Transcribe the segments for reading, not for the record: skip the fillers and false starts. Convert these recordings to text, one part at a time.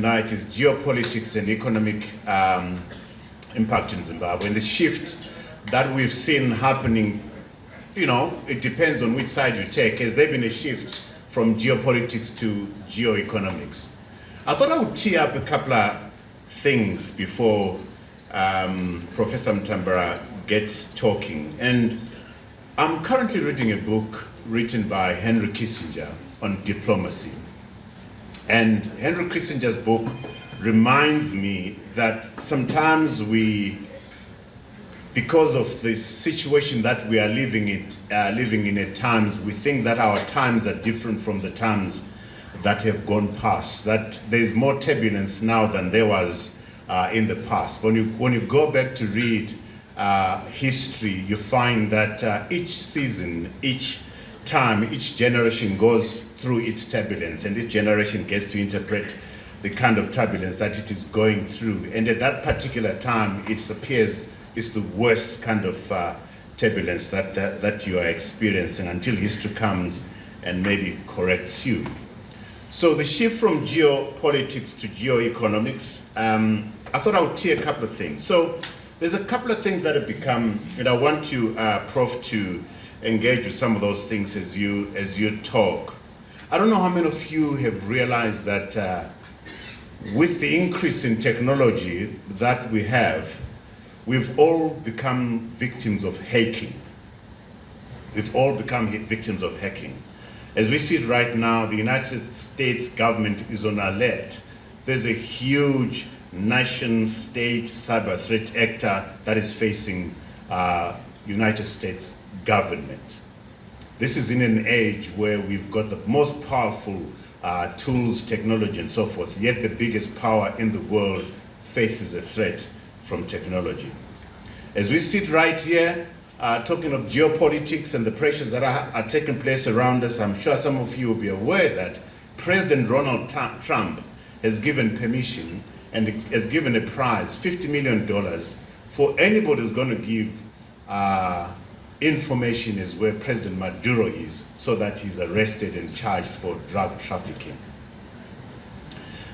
tonight is Geopolitics and Economic Impact in Zimbabwe, and the shift that we've seen happening. It depends on which side you take. Has there been a shift from geopolitics to geoeconomics? I thought I would tee up a couple of things before Professor Mutambara gets talking. And I'm currently reading a book written by Henry Kissinger on diplomacy. And Henry Kissinger's book reminds me that sometimes because of the situation that we are living in at times, we think that our times are different from the times that have gone past, that there's more turbulence now than there was in the past. When you go back to read history, you find that each season, each time, each generation goes through its turbulence, and each generation gets to interpret the kind of turbulence that it is going through. And at that particular time, it appears it's the worst kind of turbulence that you are experiencing until history comes and maybe corrects you. So the shift from geopolitics to geoeconomics, I thought I would tee a couple of things. So there's a couple of things that have become, and I want you, Prof, to engage with some of those things as you talk. I don't know how many of you have realized that with the increase in technology that we have, we've all become victims of hacking. We've all become victims of hacking. As we see it right now, the United States government is on alert. There's a huge nation-state cyber threat actor that is facing United States government. This is in an age where we've got the most powerful tools, technology, and so forth, yet the biggest power in the world faces a threat from technology. As we sit right here, talking of geopolitics and the pressures that are taking place around us, I'm sure some of you will be aware that President Donald Trump has given permission and has given a prize, $50 million, for anybody who's going to give information is where President Maduro is, so that he's arrested and charged for drug trafficking.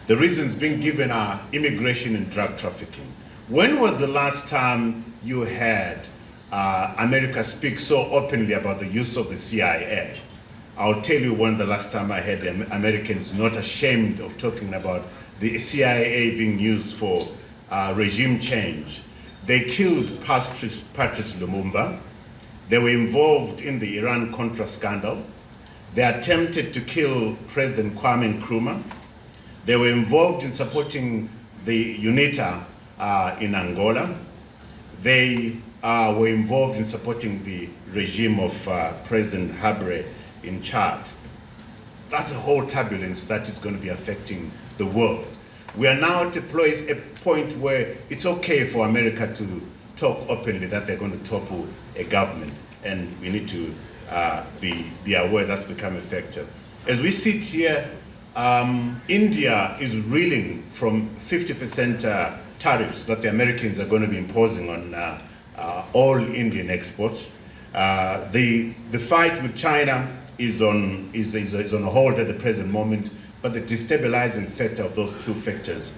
The reasons being given are immigration and drug trafficking. When was the last time you had America speak so openly about the use of the CIA? I'll tell you when the last time I heard the Americans not ashamed of talking about the CIA being used for regime change. They killed Patrice Lumumba. They were involved in the Iran-Contra scandal. They attempted to kill President Kwame Nkrumah. They were involved in supporting the UNITA in Angola. They were involved in supporting the regime of President Habre in Chad. That's a whole turbulence that is going to be affecting the world. We are now at a point where it's okay for America to talk openly that they're going to topple a government, and we need to be aware that's become a factor. As we sit here, India is reeling from 50% tariffs that the Americans are going to be imposing on all Indian exports. The fight with China is on hold at the present moment, but the destabilizing factor of those two factors,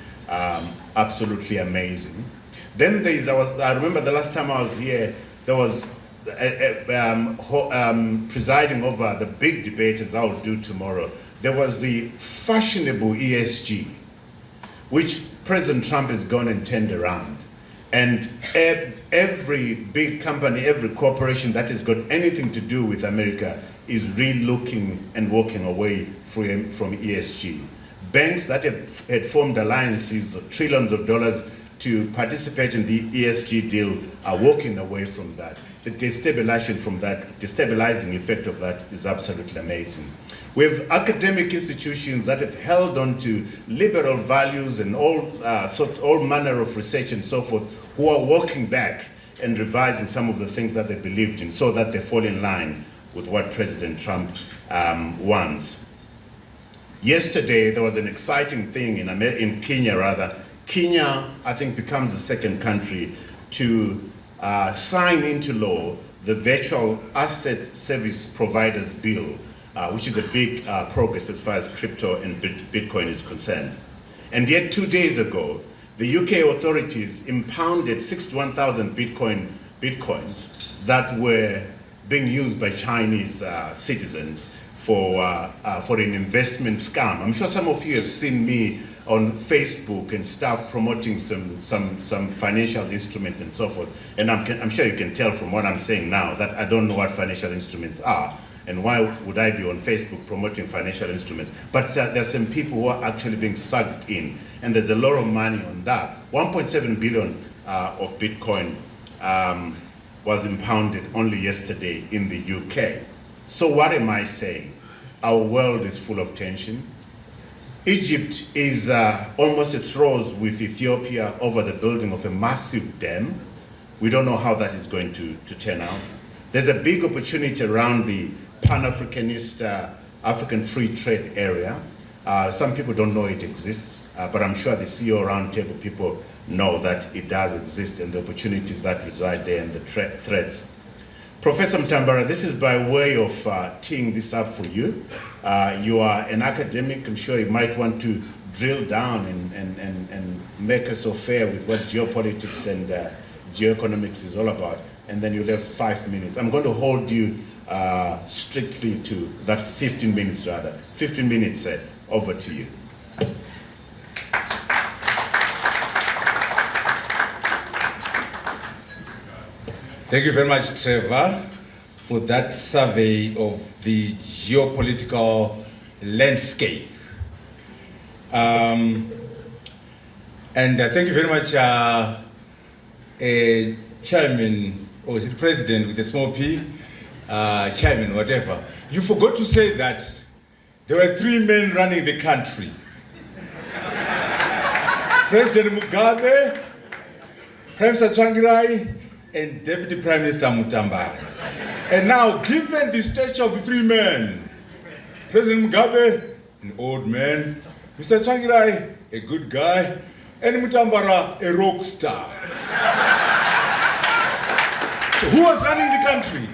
absolutely amazing. Then I remember the last time I was here, there was presiding over the big debate, as I'll do tomorrow. There was the fashionable ESG, which President Trump has gone and turned around. And every big company, every corporation that has got anything to do with America is re-looking and walking away from ESG. Banks that had formed alliances of trillions of dollars to participate in the ESG deal are walking away from that. The destabilizing effect of that is absolutely amazing. We have academic institutions that have held on to liberal values and all manner of research and so forth, who are walking back and revising some of the things that they believed in so that they fall in line with what President Trump wants. Yesterday, there was an exciting thing in Kenya. Kenya, I think, becomes the second country to sign into law the Virtual Asset Service Providers Bill, which is a big progress as far as crypto and Bitcoin is concerned. And yet 2 days ago, the UK authorities impounded 61,000 bitcoins that were being used by Chinese citizens for an investment scam. I'm sure some of you have seen me on Facebook and stuff promoting some financial instruments and so forth. And I'm sure you can tell from what I'm saying now that I don't know what financial instruments are. And why would I be on Facebook promoting financial instruments? But there's some people who are actually being sucked in. And there's a lot of money on that. 1.7 billion of Bitcoin was impounded only yesterday in the UK. So what am I saying? Our world is full of tension. Egypt is almost at throes with Ethiopia over the building of a massive dam. We don't know how that is going to turn out. There's a big opportunity around the Pan-Africanist African Free Trade Area. Some people don't know it exists, but I'm sure the CEO Roundtable people know that it does exist and the opportunities that reside there and the threats. Professor Mutambara, this is by way of teeing this up for you. You are an academic. I'm sure you might want to drill down and make us aware with what geopolitics and geoeconomics is all about. And then you'll have 5 minutes. I'm going to hold you strictly to that 15 minutes rather. 15 minutes, over to you. Thank you very much, Trevor, for that survey of the geopolitical landscape. And thank you very much, Chairman, or is it President with a small p? Chairman, whatever. You forgot to say that there were 3 men running the country. President Mugabe, Prime Minister Tsvangirai, and Deputy Prime Minister Mutambara. And now, given the stature of the 3 men, President Mugabe, an old man, Mr. Tsvangirai, a good guy, and Mutambara, a rock star. So who was running the country?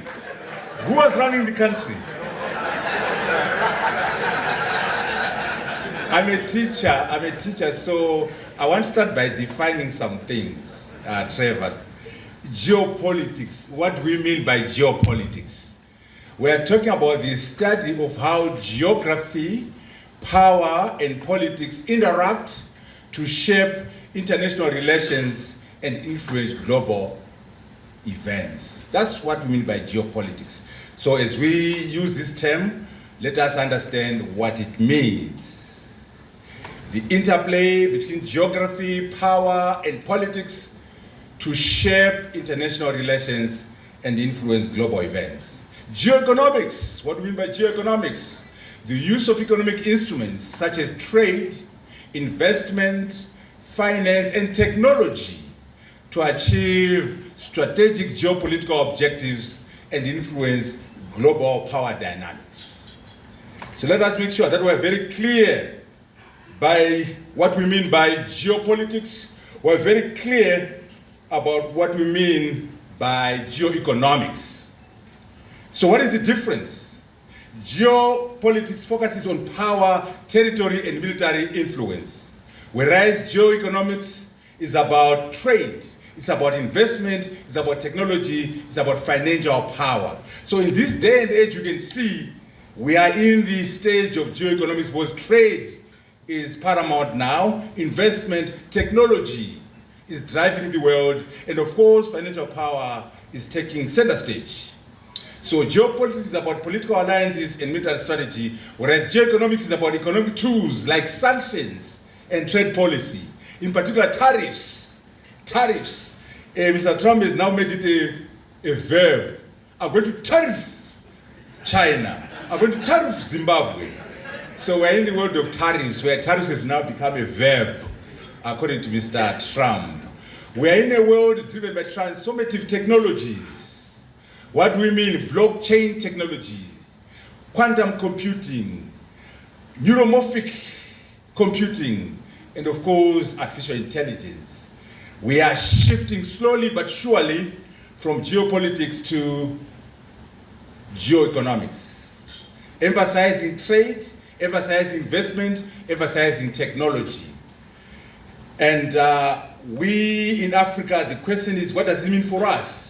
Who was running the country? I'm a teacher, so I want to start by defining some things, Trevor. Geopolitics, what do we mean by geopolitics? We are talking about the study of how geography, power, and politics interact to shape international relations and influence global events. That's what we mean by geopolitics. So as we use this term, let us understand what it means. The interplay between geography, power, and politics to shape international relations and influence global events. Geoeconomics, what do we mean by geoeconomics? The use of economic instruments such as trade, investment, finance, and technology to achieve strategic geopolitical objectives and influence global power dynamics. So let us make sure that we're very clear by what we mean by geopolitics. We're very clear about what we mean by geoeconomics. So what is the difference? Geopolitics focuses on power, territory, and military influence, whereas geoeconomics is about trade, it's about investment, it's about technology, it's about financial power. So in this day and age, you can see we are in the stage of geoeconomics because trade is paramount now, investment, technology is driving the world, and of course, financial power is taking center stage. So geopolitics is about political alliances and military strategy, whereas geoeconomics is about economic tools like sanctions and trade policy, in particular tariffs. Mr. Trump has now made it a verb. I'm going to tariff China. I'm going to tariff Zimbabwe. So we're in the world of tariffs, where tariffs has now become a verb, according to Mr. Trump. We are in a world driven by transformative technologies. What do we mean? Blockchain technology, quantum computing, neuromorphic computing, and of course, artificial intelligence. We are shifting slowly but surely from geopolitics to geoeconomics, emphasizing trade, emphasizing investment, emphasizing technology. And we in Africa, the question is, what does it mean for us?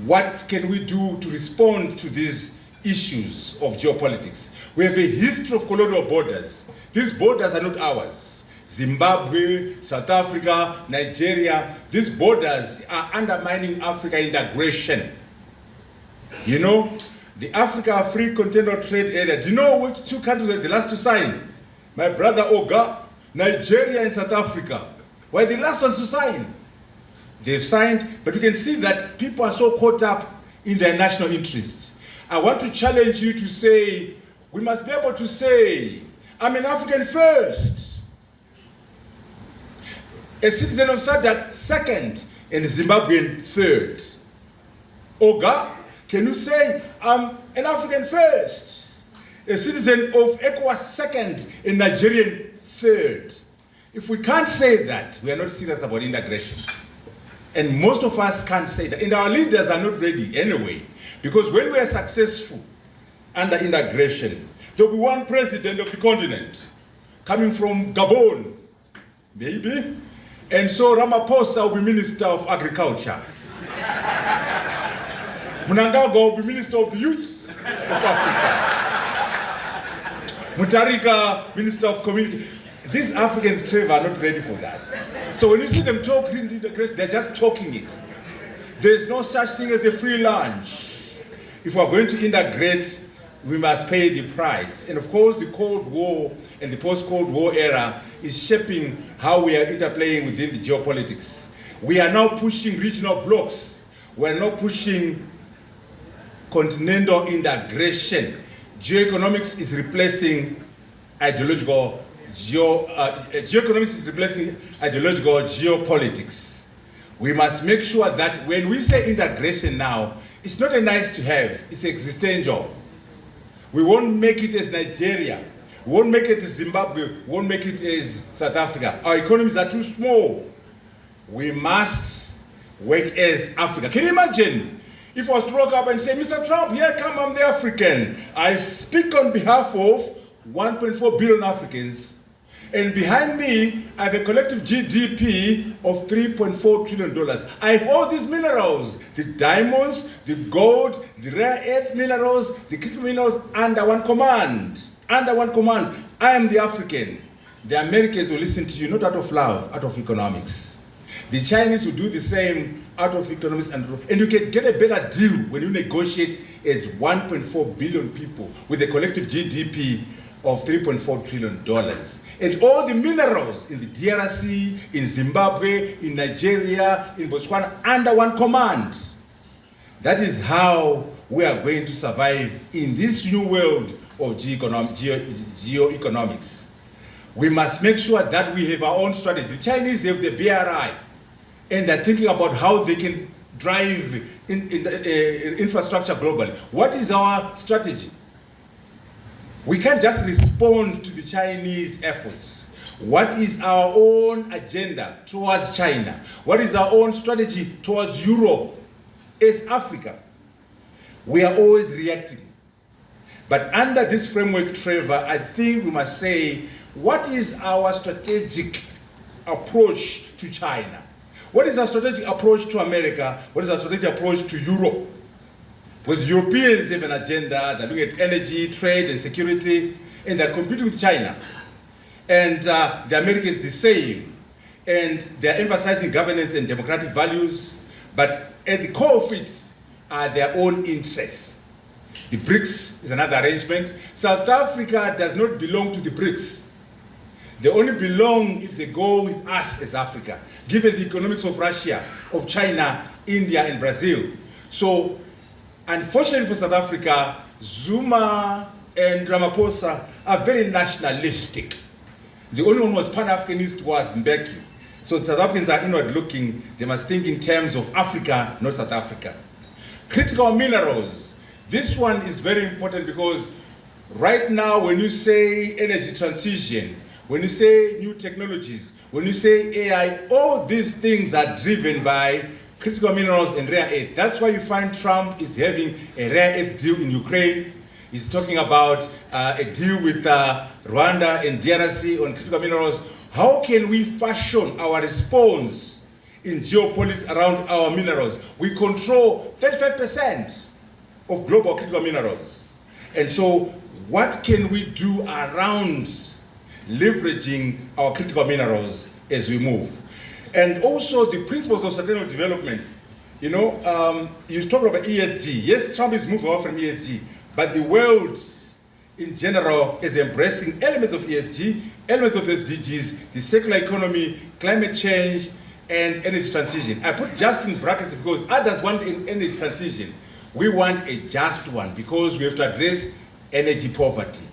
What can we do to respond to these issues of geopolitics? We have a history of colonial borders. These borders are not ours. Zimbabwe, South Africa, Nigeria, these borders are undermining Africa integration. You know, the Africa Free Continental Trade Area, do you know which two countries were the last to sign? My brother Oga, Nigeria and South Africa were the last ones to sign. They've signed, but you can see that people are so caught up in their national interests. I want to challenge you to say, we must be able to say, I'm an African first. A citizen of SADC second, and a Zimbabwean third. Oga, can you say, I'm an African first? A citizen of ECOWAS second, a Nigerian third. If we can't say that, we are not serious about integration. And most of us can't say that. And our leaders are not ready anyway. Because when we are successful under integration, there will be one president of the continent coming from Gabon, maybe. And so Ramaphosa will be Minister of Agriculture. Mnangagwa will be Minister of the Youth of Africa. Mutharika, Minister of Community. These Africans, Trevor, are not ready for that. So when you see them talking integration, they're just talking it. There's no such thing as a free lunch. If we're going to integrate, we must pay the price. And of course, the Cold War and the post-Cold War era is shaping how we are interplaying within the geopolitics. We are now pushing regional blocks. We're now pushing continental integration. Geoeconomics is replacing ideological geoeconomics is replacing ideological geopolitics. We must make sure that when we say integration now, it's not a nice to have, it's existential. We won't make it as Nigeria, we won't make it as Zimbabwe, we won't make it as South Africa. Our economies are too small. We must work as Africa. Can you imagine if I was to walk up and say, Mr. Trump, here come, I'm the African. I speak on behalf of 1.4 billion Africans. And behind me, I have a collective GDP of $3.4 trillion. I have all these minerals, the diamonds, the gold, the rare earth minerals, the critical minerals, under one command. Under one command. I am the African. The Americans will listen to you, not out of love, out of economics. The Chinese will do the same out of economics, and you can get a better deal when you negotiate as 1.4 billion people with a collective GDP of $3.4 trillion. And all the minerals in the DRC, in Zimbabwe, in Nigeria, in Botswana, under one command. That is how we are going to survive in this new world of geoeconomics. We must make sure that we have our own strategy. The Chinese have the BRI, and they're thinking about how they can drive infrastructure globally. What is our strategy? We can't just respond to the Chinese efforts. What is our own agenda towards China? What is our own strategy towards Europe? As Africa, we are always reacting. But under this framework, Trevor, I think we must say, what is our strategic approach to China? What is our strategic approach to America? What is our strategic approach to Europe? Because Europeans have an agenda, they're looking at energy, trade, and security, and they're competing with China. And the Americans the same. And they're emphasizing governance and democratic values, but at the core of it are their own interests. The BRICS is another arrangement. South Africa does not belong to the BRICS. They only belong if they go with us as Africa, given the economics of Russia, of China, India, and Brazil. So, unfortunately for South Africa, Zuma and Ramaphosa are very nationalistic. The only one who was Pan-Africanist was Mbeki. So South Africans are inward looking. They must think in terms of Africa, not South Africa. Critical minerals. This one is very important because right now when you say energy transition, when you say new technologies, when you say AI, all these things are driven by critical minerals and rare earth. That's why you find Trump is having a rare earth deal in Ukraine. He's talking about a deal with Rwanda and DRC on critical minerals. How can we fashion our response in geopolitics around our minerals? We control 35% of global critical minerals. And so what can we do around leveraging our critical minerals as we move? And also the principles of sustainable development. You know, you talk about ESG. Yes, Trump is moving off from ESG, but the world in general is embracing elements of ESG, elements of SDGs, the circular economy, climate change, and energy transition. I put just in brackets because others want an energy transition. We want a just one because we have to address energy poverty.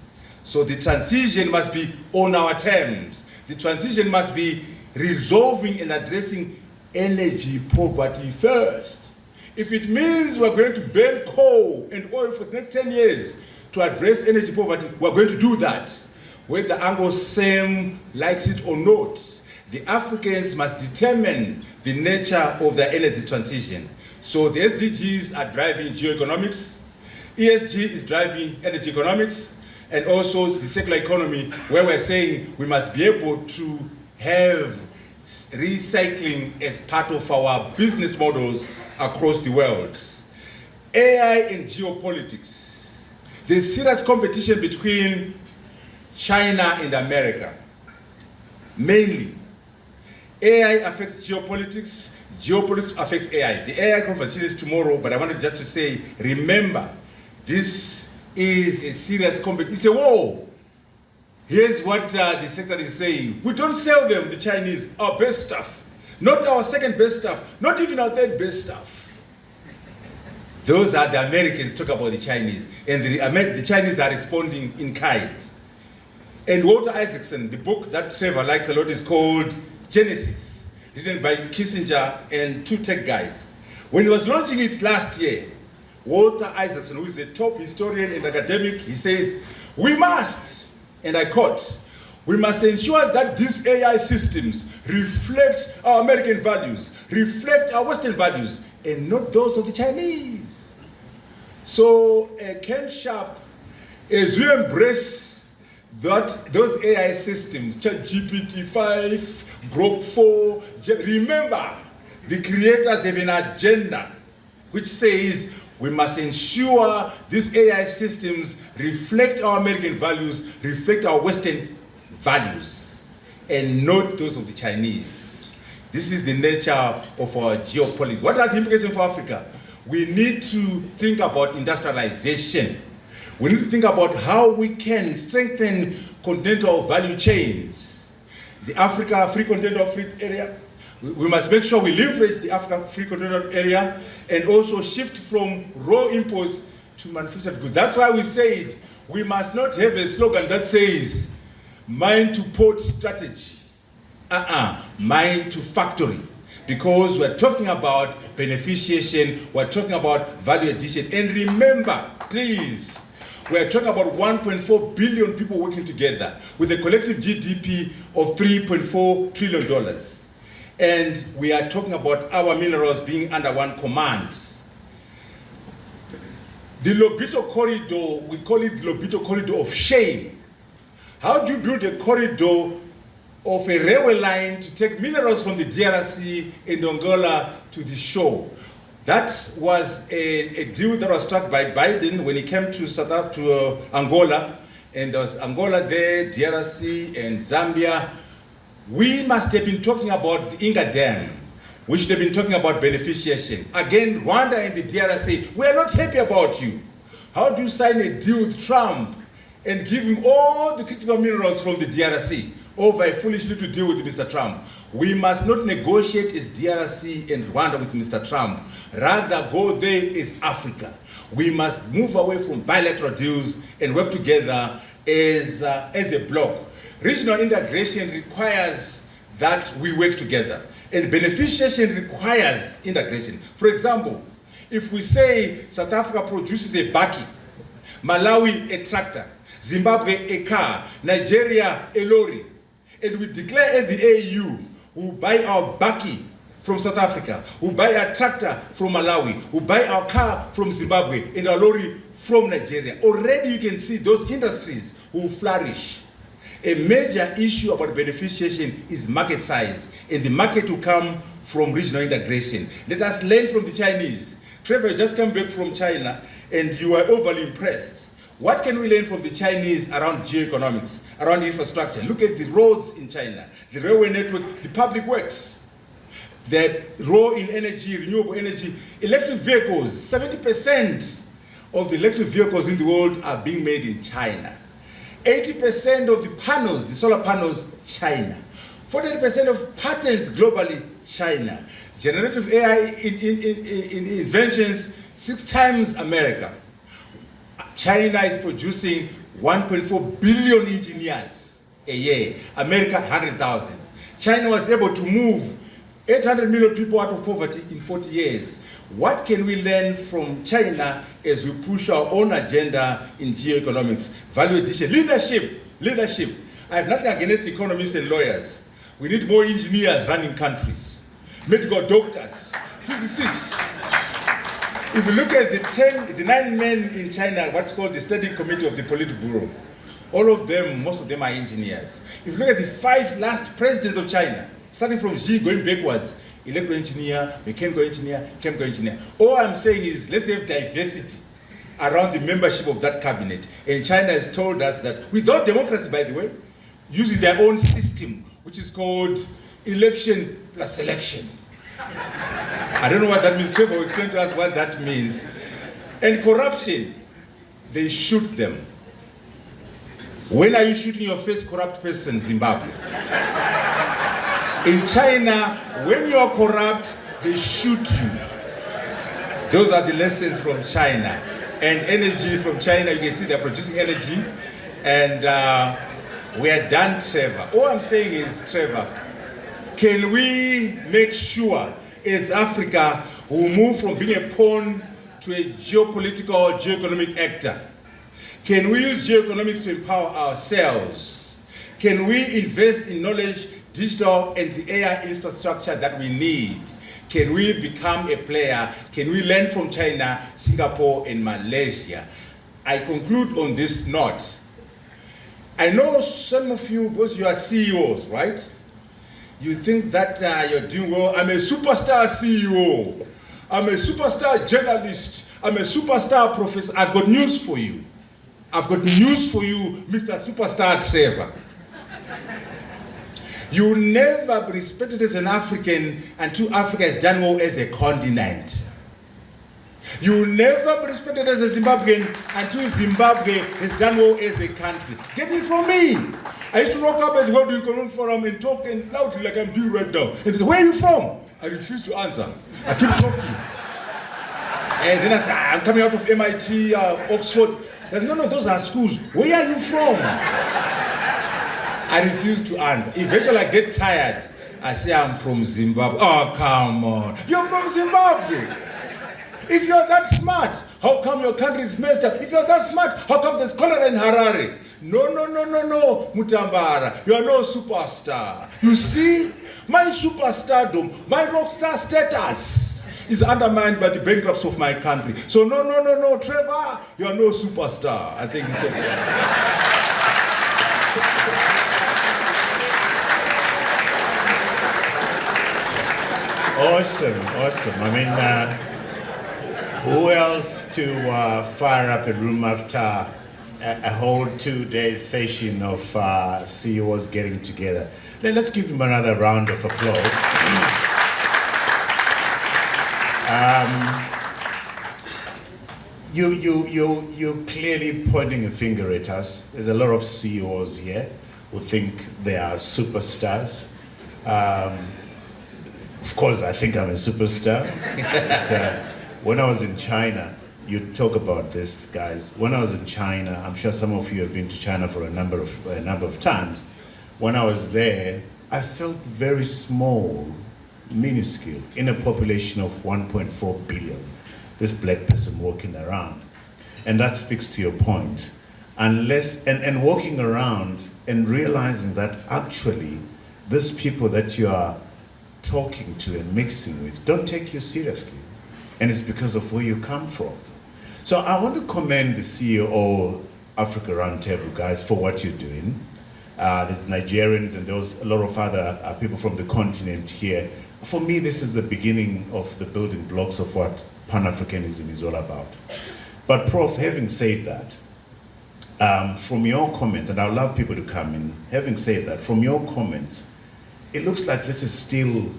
So the transition must be on our terms. The transition must be resolving and addressing energy poverty first. If it means we're going to burn coal and oil for the next 10 years to address energy poverty, we're going to do that. Whether Ango Sem likes it or not, the Africans must determine the nature of their energy transition. So the SDGs are driving geoeconomics, ESG is driving energy economics, and also the circular economy, where we're saying we must be able to have recycling as part of our business models across the world. AI and geopolitics. There's serious competition between China and America. Mainly, AI affects geopolitics, geopolitics affects AI. The AI conference is tomorrow, but I wanted just to say, remember, this is a serious competition. It's a war. Here's what the secretary is saying. We don't sell them, the Chinese, our best stuff. Not our second best stuff, not even our third best stuff. Those are the Americans talk about the Chinese, and the Chinese are responding in kind. And Walter Isaacson, the book that Trevor likes a lot is called Genesis, written by Kissinger and two tech guys. When he was launching it last year, Walter Isaacson, who is a top historian and academic, he says, we must, and I quote, we must ensure that these AI systems reflect our American values, reflect our Western values, and not those of the Chinese. So, Ken Sharp, as we embrace those AI systems, ChatGPT-5, Grok 4, remember, the creators have an agenda which says we must ensure these AI systems reflect our American values, reflect our Western values, and not those of the Chinese. This is the nature of our geopolitics. What are the implications for Africa? We need to think about industrialization. We need to think about how we can strengthen continental value chains. The Africa Free Continental Free Area, we must make sure we leverage the Africa Free Continental Area and also shift from raw imports to manufactured goods. That's why we said we must not have a slogan that says mine to port strategy. Mine to factory. Because we're talking about beneficiation, we're talking about value addition. And remember, please, we're talking about 1.4 billion people working together with a collective GDP of $3.4 trillion. And we are talking about our minerals being under one command. The Lobito Corridor, we call it the Lobito Corridor of shame. How do you build a corridor of a railway line to take minerals from the DRC and Angola to the shore? That was a deal that was struck by Biden when he came to Angola, and there was Angola there, DRC, and Zambia. We must have been talking about the Inga Dam. We should have been talking about beneficiation. Again, Rwanda and the DRC, we are not happy about you. How do you sign a deal with Trump and give him all the critical minerals from the DRC over a foolish little deal with Mr. Trump? We must not negotiate as DRC and Rwanda with Mr. Trump. Rather, go there as Africa. We must move away from bilateral deals and work together as a bloc. Regional integration requires that we work together. And beneficiation requires integration. For example, if we say South Africa produces a baki, Malawi a tractor, Zimbabwe a car, Nigeria a lorry, and we declare as the AU who buy our baki from South Africa, who buy our tractor from Malawi, who buy our car from Zimbabwe, and our lorry from Nigeria. Already you can see those industries will flourish. A major issue about beneficiation is market size, and the market will come from regional integration. Let us learn from the Chinese. Trevor, you just come back from China, and you are overly impressed. What can we learn from the Chinese around geoeconomics, around infrastructure? Look at the roads in China, the railway network, the public works, the role in energy, renewable energy, electric vehicles. 70% of the electric vehicles in the world are being made in China. 80% of the panels, the solar panels, China. 40% of patents globally, China. Generative AI in inventions, 6 times America. China is producing 1.4 billion engineers a year. America, 100,000. China was able to move 800 million people out of poverty in 40 years. What can we learn from China as we push our own agenda in geoeconomics? Value addition, leadership. I have nothing against economists and lawyers. We need more engineers running countries, medical doctors, physicists. If you look at the 9 men in China, what's called the Standing Committee of the Politburo, all of them, most of them are engineers. If you look at the 5 last presidents of China, starting from Xi going backwards, electrical engineer, mechanical engineer, chemical engineer. All I'm saying is let's have diversity around the membership of that cabinet. And China has told us that without democracy, by the way, using their own system, which is called election plus selection. I don't know what that means. Trevor will explain to us what that means. And corruption, they shoot them. When are you shooting your first corrupt person in Zimbabwe? In China, when you are corrupt, they shoot you. Those are the lessons from China. And energy from China, you can see they're producing energy. And we are done, Trevor. All I'm saying is, Trevor, can we make sure as Africa will move from being a pawn to a geopolitical, geoeconomic actor? Can we use geoeconomics to empower ourselves? Can we invest in knowledge, digital, and the AI infrastructure that we need? Can we become a player? Can we learn from China, Singapore, and Malaysia? I conclude on this note. I know some of you, because you are CEOs, right? You think that you're doing well. I'm a superstar CEO. I'm a superstar journalist. I'm a superstar professor. I've got news for you. I've got news for you, Mr. Superstar Trevor. You will never be respected as an African until Africa has done well as a continent. You will never be respected as a Zimbabwean until Zimbabwe has done well as a country. Get it from me. I used to walk up at the World Economic Forum and talk loudly like I'm doing right now. And they say, where are you from? I refuse to answer. I keep talking. And then I say, I'm coming out of MIT, Oxford. They say, no, those are schools. Where are you from? I refuse to answer. Eventually I get tired. I say, I'm from Zimbabwe. Oh, come on. You're from Zimbabwe. If you're that smart, how come your country is messed up? If you're that smart, how come there's cholera in Harare? No, Mutambara. You are no superstar. You see, my superstardom, my rock star status is undermined by the bankruptcy of my country. So no, Trevor, you are no superstar. I think it's okay. Awesome. I mean, who else to fire up a room after a whole 2-day session of CEOs getting together? Let's give him another round of applause. You're clearly pointing a finger at us. There's a lot of CEOs here who think they are superstars. Of course, I think I'm a superstar. When I was in China, you talk about this, guys. When I was in China, I'm sure some of you have been to China for a number of times. When I was there, I felt very small, minuscule, in a population of 1.4 billion. This black person walking around. And that speaks to your point. Unless, and walking around and realizing that actually, these people that you are talking to and mixing with don't take you seriously. And it's because of where you come from. So I want to commend the CEO Africa Roundtable, guys, for what you're doing. there's Nigerians, and there was a lot of other people from the continent here. For me, this is the beginning of the building blocks of what Pan-Africanism is all about. But Prof, having said that, from your comments, and I would love people to come in, having said that, from your comments, it looks like this is still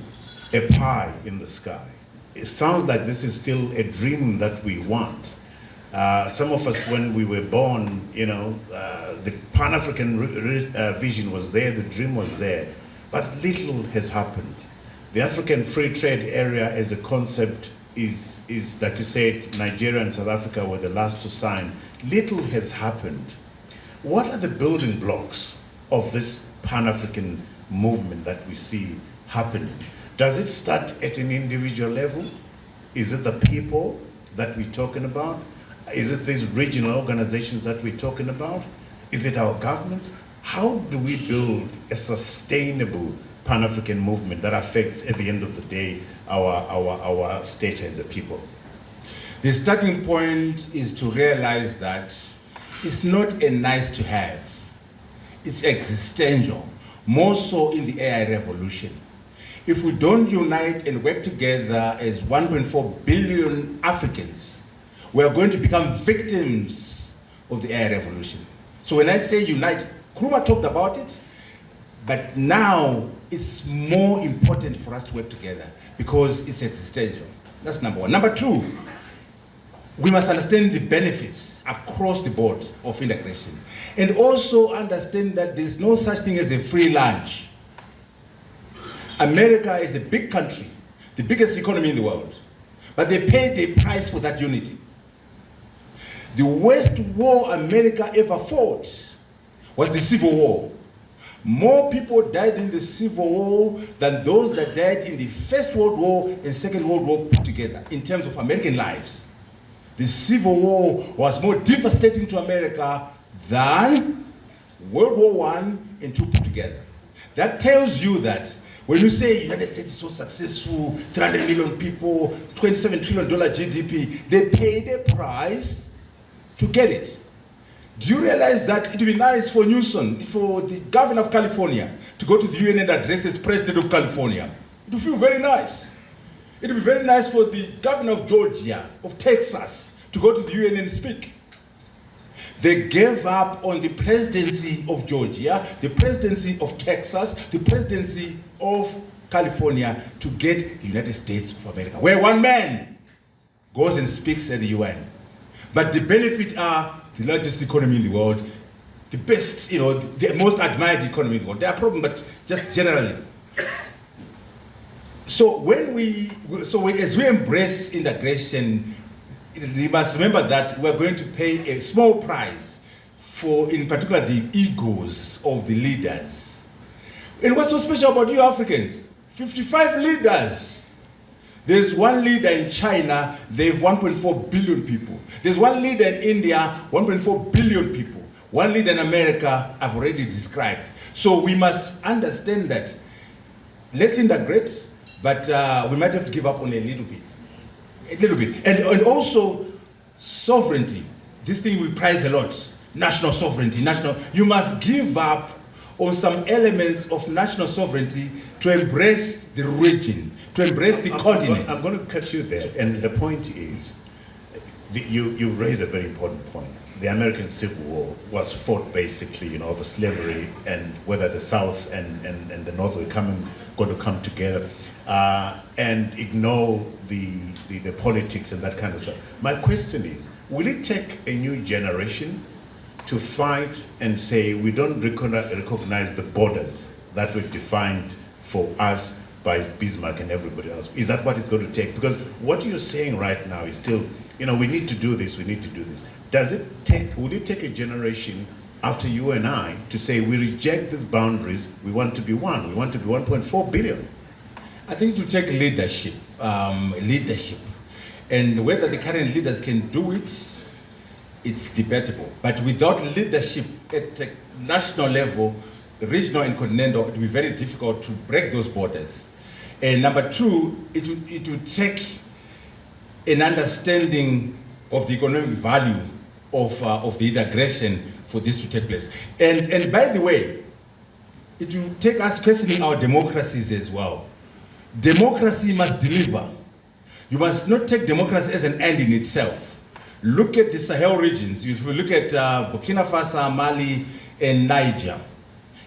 a pie in the sky. It sounds like this is still a dream that we want. Some of us, when we were born, you know, the Pan-African vision was there, the dream was there, but little has happened. The African Free Trade Area as a concept is like you said, Nigeria and South Africa were the last to sign. Little has happened. What are the building blocks of this Pan-African movement that we see happening? Does it start at an individual level? Is it the people that we're talking about? Is it these regional organizations that we're talking about? Is it our governments? How do we build a sustainable Pan-African movement that affects, at the end of the day, our stature as a people? The starting point is to realize that it's not a nice to have. It's existential, more so in the AI revolution. If we don't unite and work together as 1.4 billion Africans, we are going to become victims of the AI revolution. So when I say unite, Kruma talked about it, but now it's more important for us to work together because it's existential. That's number one. Number two, we must understand the benefits across the board of integration and also understand that there's no such thing as a free lunch. America is a big country, the biggest economy in the world, but they paid a price for that unity. The worst war America ever fought was the Civil War. More people died in the Civil War than those that died in the First World War and Second World War put together in terms of American lives. The Civil War was more devastating to America than World War I and II put together. That tells you that when you say the United States is so successful, 300 million people, $27 trillion GDP, they paid a price to get it. Do you realize that it would be nice for Newsom, for the governor of California, to go to the UN and address as president of California? It would feel very nice. It would be very nice for the governor of Georgia, of Texas, to go to the UN and speak. They gave up on the presidency of Georgia, the presidency of Texas, the presidency of California to get the United States of America, where one man goes and speaks at the UN. But the benefit are the largest economy in the world, the best, you know, the most admired economy in the world. There are problems, but just generally. So as we embrace integration, we must remember that we're going to pay a small price for, in particular, the egos of the leaders. And what's so special about you Africans? 55 leaders. There's one leader in China, they have 1.4 billion people. There's one leader in India, 1.4 billion people. One leader in America, I've already described. So we must understand that, let's integrate, but we might have to give up on a little bit. A little bit. And also, sovereignty. This thing we prize a lot. National sovereignty. You must give up on some elements of national sovereignty to embrace the region, to embrace the continent. I'm going to cut you there. And the point is, you raise a very important point. The American Civil War was fought basically, you know, over slavery and whether the South and the North were going to come together and ignore the politics and that kind of stuff. My question is, will it take a new generation to fight and say we don't recognize the borders that were defined for us by Bismarck and everybody else? Is that what it's going to take? Because what you're saying right now is still, you know, we need to do this, we need to do this. Would it take a generation after you and I to say we reject these boundaries, we want to be one, we want to be 1.4 billion? I think it will take leadership. And whether the current leaders can do it, it's debatable. But without leadership at a national level, regional and continental, it will be very difficult to break those borders. And number two, it will take an understanding of the economic value of the integration for this to take place. And by the way, it will take us questioning our democracies as well. Democracy must deliver. You must not take democracy as an end in itself. Look at the Sahel regions. If we look at Burkina Faso, Mali, and Niger,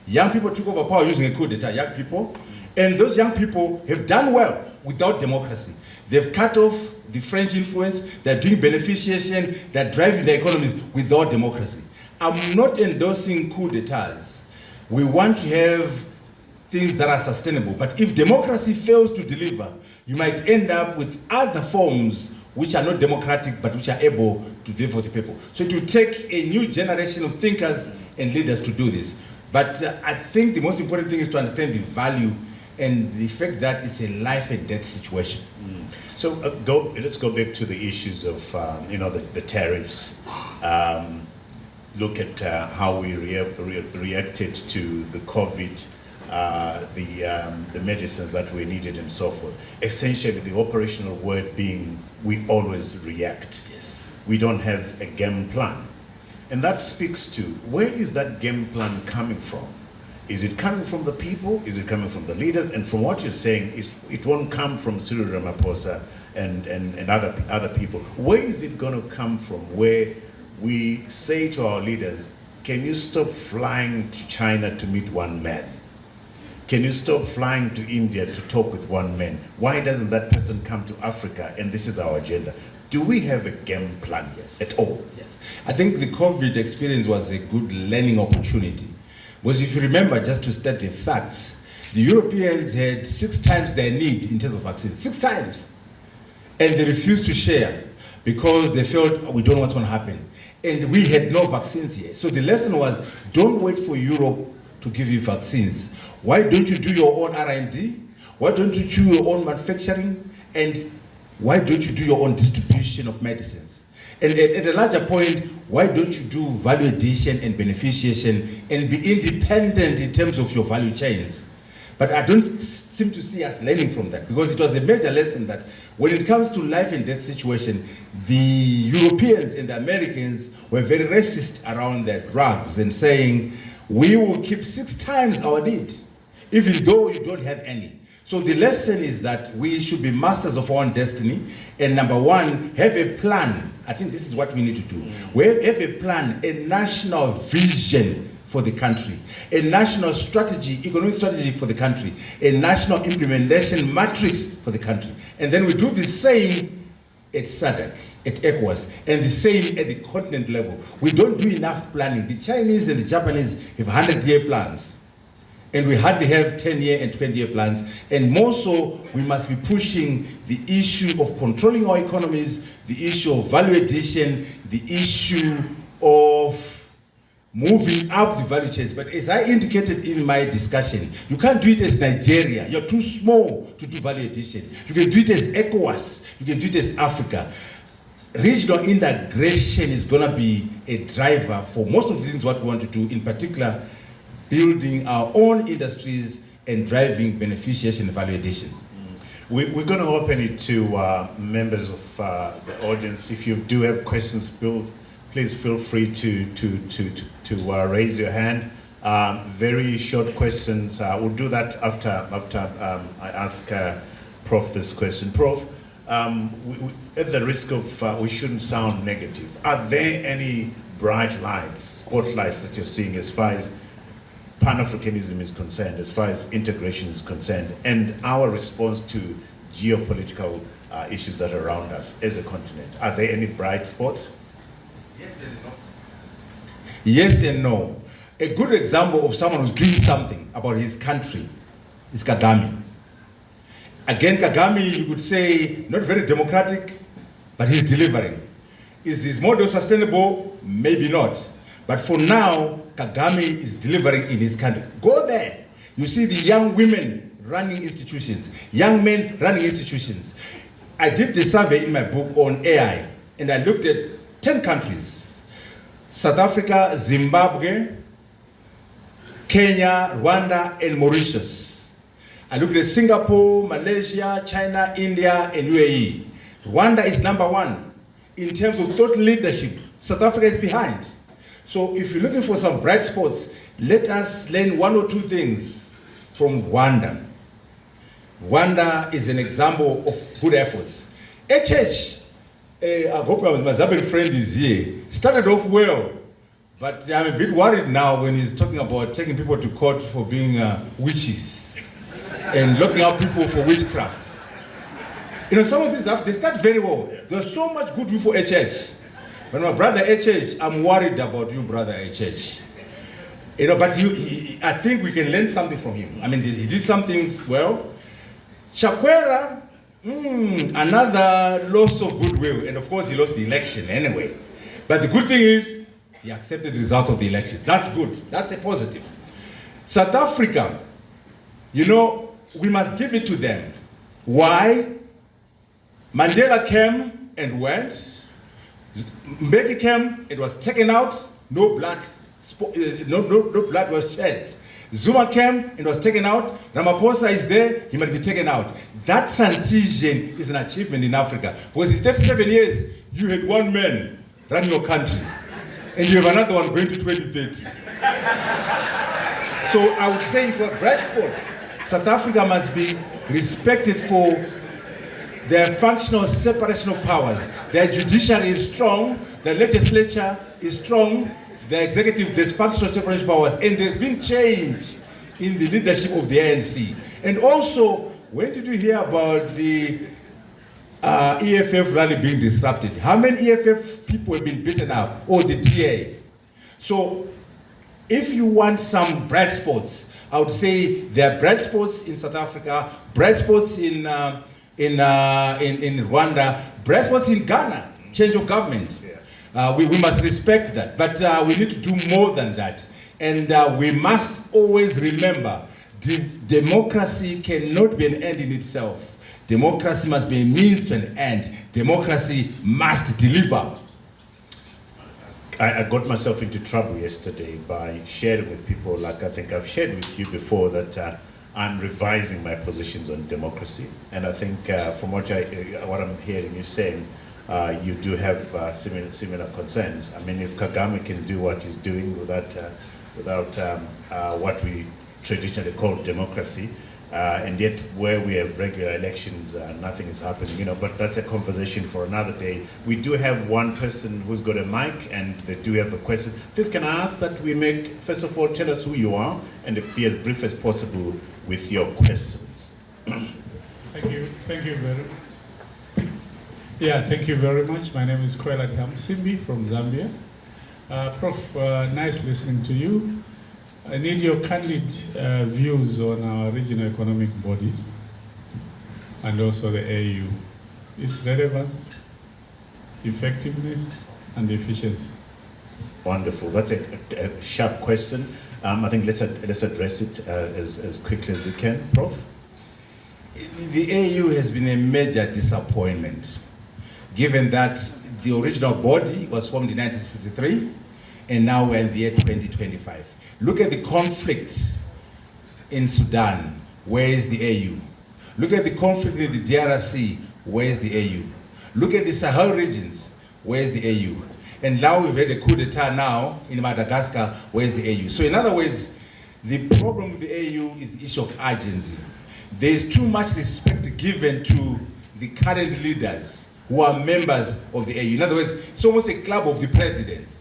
young people took over power using a coup d'etat, young people, and those young people have done well without democracy. They've cut off the French influence, they're doing beneficiation, they're driving the economies without democracy. I'm not endorsing coup d'etats. We want to have things that are sustainable, but if democracy fails to deliver, you might end up with other forms which are not democratic, but which are able to deliver for the people. So it will take a new generation of thinkers and leaders to do this. But I think the most important thing is to understand the value and the fact that it's a life and death situation. So let's go back to the issues of the tariffs. Look at how we reacted to the COVID, the medicines that we needed and so forth. Essentially, the operational word being we always react. Yes. We don't have a game plan. And that speaks to, where is that game plan coming from? Is it coming from the people? Is it coming from the leaders? And from what you're saying, it won't come from Cyril Ramaphosa and other people. Where is it going to come from? Where we say to our leaders, can you stop flying to China to meet one man? Can you stop flying to India to talk with one man? Why doesn't that person come to Africa and this is our agenda? Do we have a game plan at all? Yes. I think the COVID experience was a good learning opportunity. Because if you remember, just to state the facts, the Europeans had 6 times their need in terms of vaccines, 6 times. And they refused to share because they felt, we don't know what's going to happen. And we had no vaccines here. So the lesson was, don't wait for Europe to give you vaccines. Why don't you do your own R&D? Why don't you do your own manufacturing? And why don't you do your own distribution of medicines? And at a larger point, why don't you do value addition and beneficiation and be independent in terms of your value chains? But I don't seem to see us learning from that, because it was a major lesson that when it comes to life and death situation, the Europeans and the Americans were very racist around their drugs and saying, we will keep 6 times our need, even though you don't have any. So the lesson is that we should be masters of our own destiny, and number one, have a plan. I think this is what we need to do. We have a plan, a national vision for the country, a national strategy, economic strategy for the country, a national implementation matrix for the country. And then we do the same at SADC, at ECOWAS, and the same at the continent level. We don't do enough planning. The Chinese and the Japanese have 100-year plans, and we hardly have 10-year and 20-year plans. And more so, we must be pushing the issue of controlling our economies, the issue of value addition, the issue of moving up the value chains. But as I indicated in my discussion, you can't do it as Nigeria. You're too small to do value addition. You can do it as ECOWAS. You can do it as Africa. Regional integration is going to be a driver for most of the things what we want to do, in particular, building our own industries and driving beneficiation and value addition. We're going to open it to members of the audience. If you do have questions, please feel free to raise your hand. Very short questions. We'll do that after I ask Prof this question. Prof, at the risk of we shouldn't sound negative, are there any bright lights, spotlights that you're seeing as far as Pan-Africanism is concerned, as far as integration is concerned, and our response to geopolitical issues that are around us as a continent? Are there any bright spots? Yes and no. Yes and no. A good example of someone who's doing something about his country is Kagame. Again, Kagame, you could say, not very democratic, but he's delivering. Is this model sustainable? Maybe not. But for now, Kagame is delivering in his country. Go there. You see the young women running institutions, young men running institutions. I did the survey in my book on AI, and I looked at 10 countries: South Africa, Zimbabwe, Kenya, Rwanda, and Mauritius. I looked at Singapore, Malaysia, China, India, and UAE. Rwanda is number 1 in terms of thought leadership. South Africa is behind. So if you're looking for some bright spots, let us learn one or two things from Rwanda. Rwanda is an example of good efforts. HH, I hope my Zambian friend is here, started off well, but I'm a bit worried now when he's talking about taking people to court for being witches and locking up people for witchcraft. You know, some of these stuff, they start very well. There's so much good for HH. But my brother HH, I'm worried about you, brother HH. You know, but I think we can learn something from him. I mean, he did some things well. Chakwera, another loss of goodwill. And of course, he lost the election anyway. But the good thing is, he accepted the result of the election. That's good. That's a positive. South Africa, you know, we must give it to them. Why? Mandela came and went. Mbeki came, it was taken out, no blood was shed. Zuma came, it was taken out. Ramaphosa is there, he might be taken out. That transition is an achievement in Africa. Because in 37 years, you had one man running your country, and you have another one going to 2030. So I would say for bright spots, South Africa must be respected for their functional separation of powers. Their judiciary is strong, the legislature is strong, the executive, there's functional separation of powers, and there's been change in the leadership of the ANC. And also, when did you hear about the EFF rally being disrupted? How many EFF people have been beaten up, or the DA? So, if you want some bright spots, I would say there are bright spots in South Africa, bright spots in Rwanda, bright spots in Ghana, change of government. We must respect that, but we need to do more than that. And we must always remember, democracy cannot be an end in itself. Democracy must be a means to an end. Democracy must deliver. I got myself into trouble yesterday by sharing with people, like I think I've shared with you before, that I'm revising my positions on democracy. And I think from what I'm hearing you saying, you do have similar concerns. I mean, if Kagame can do what he's doing without what we traditionally call democracy, and yet where we have regular elections, nothing is happening, you know, but that's a conversation for another day. We do have one person who's got a mic and they do have a question. Please can I ask that we make, first of all, tell us who you are and be as brief as possible with your questions. Thank you very much. Yeah, thank you very much. My name is Kwela Hamsimbi from Zambia. Prof, nice listening to you. I need your candid views on our regional economic bodies and also the AU. Its relevance, effectiveness, and efficiency. Wonderful. That's a sharp question. I think let's address it as quickly as we can. Prof? The AU has been a major disappointment, given that the original body was formed in 1963, and now we're in the year 2025. Look at the conflict in Sudan, where is the AU? Look at the conflict in the DRC, where is the AU? Look at the Sahel regions, where is the AU? And now we've had a coup d'etat now in Madagascar, where is the AU? So in other words, the problem with the AU is the issue of urgency. There is too much respect given to the current leaders who are members of the AU. In other words, it's almost a club of the presidents.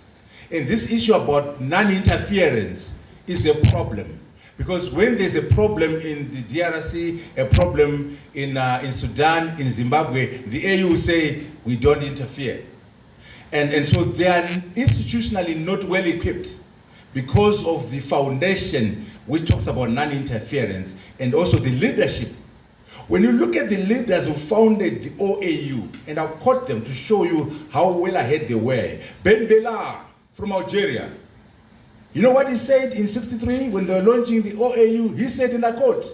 And this issue about non-interference is a problem. Because when there's a problem in the DRC, a problem in Sudan, in Zimbabwe, the AU will say, we don't interfere. And so they are institutionally not well equipped because of the foundation which talks about non-interference and also the leadership. When you look at the leaders who founded the OAU, and I'll quote them to show you how well ahead they were. Ben Bella from Algeria. You know what he said in '63 when they were launching the OAU? He said, and I quote,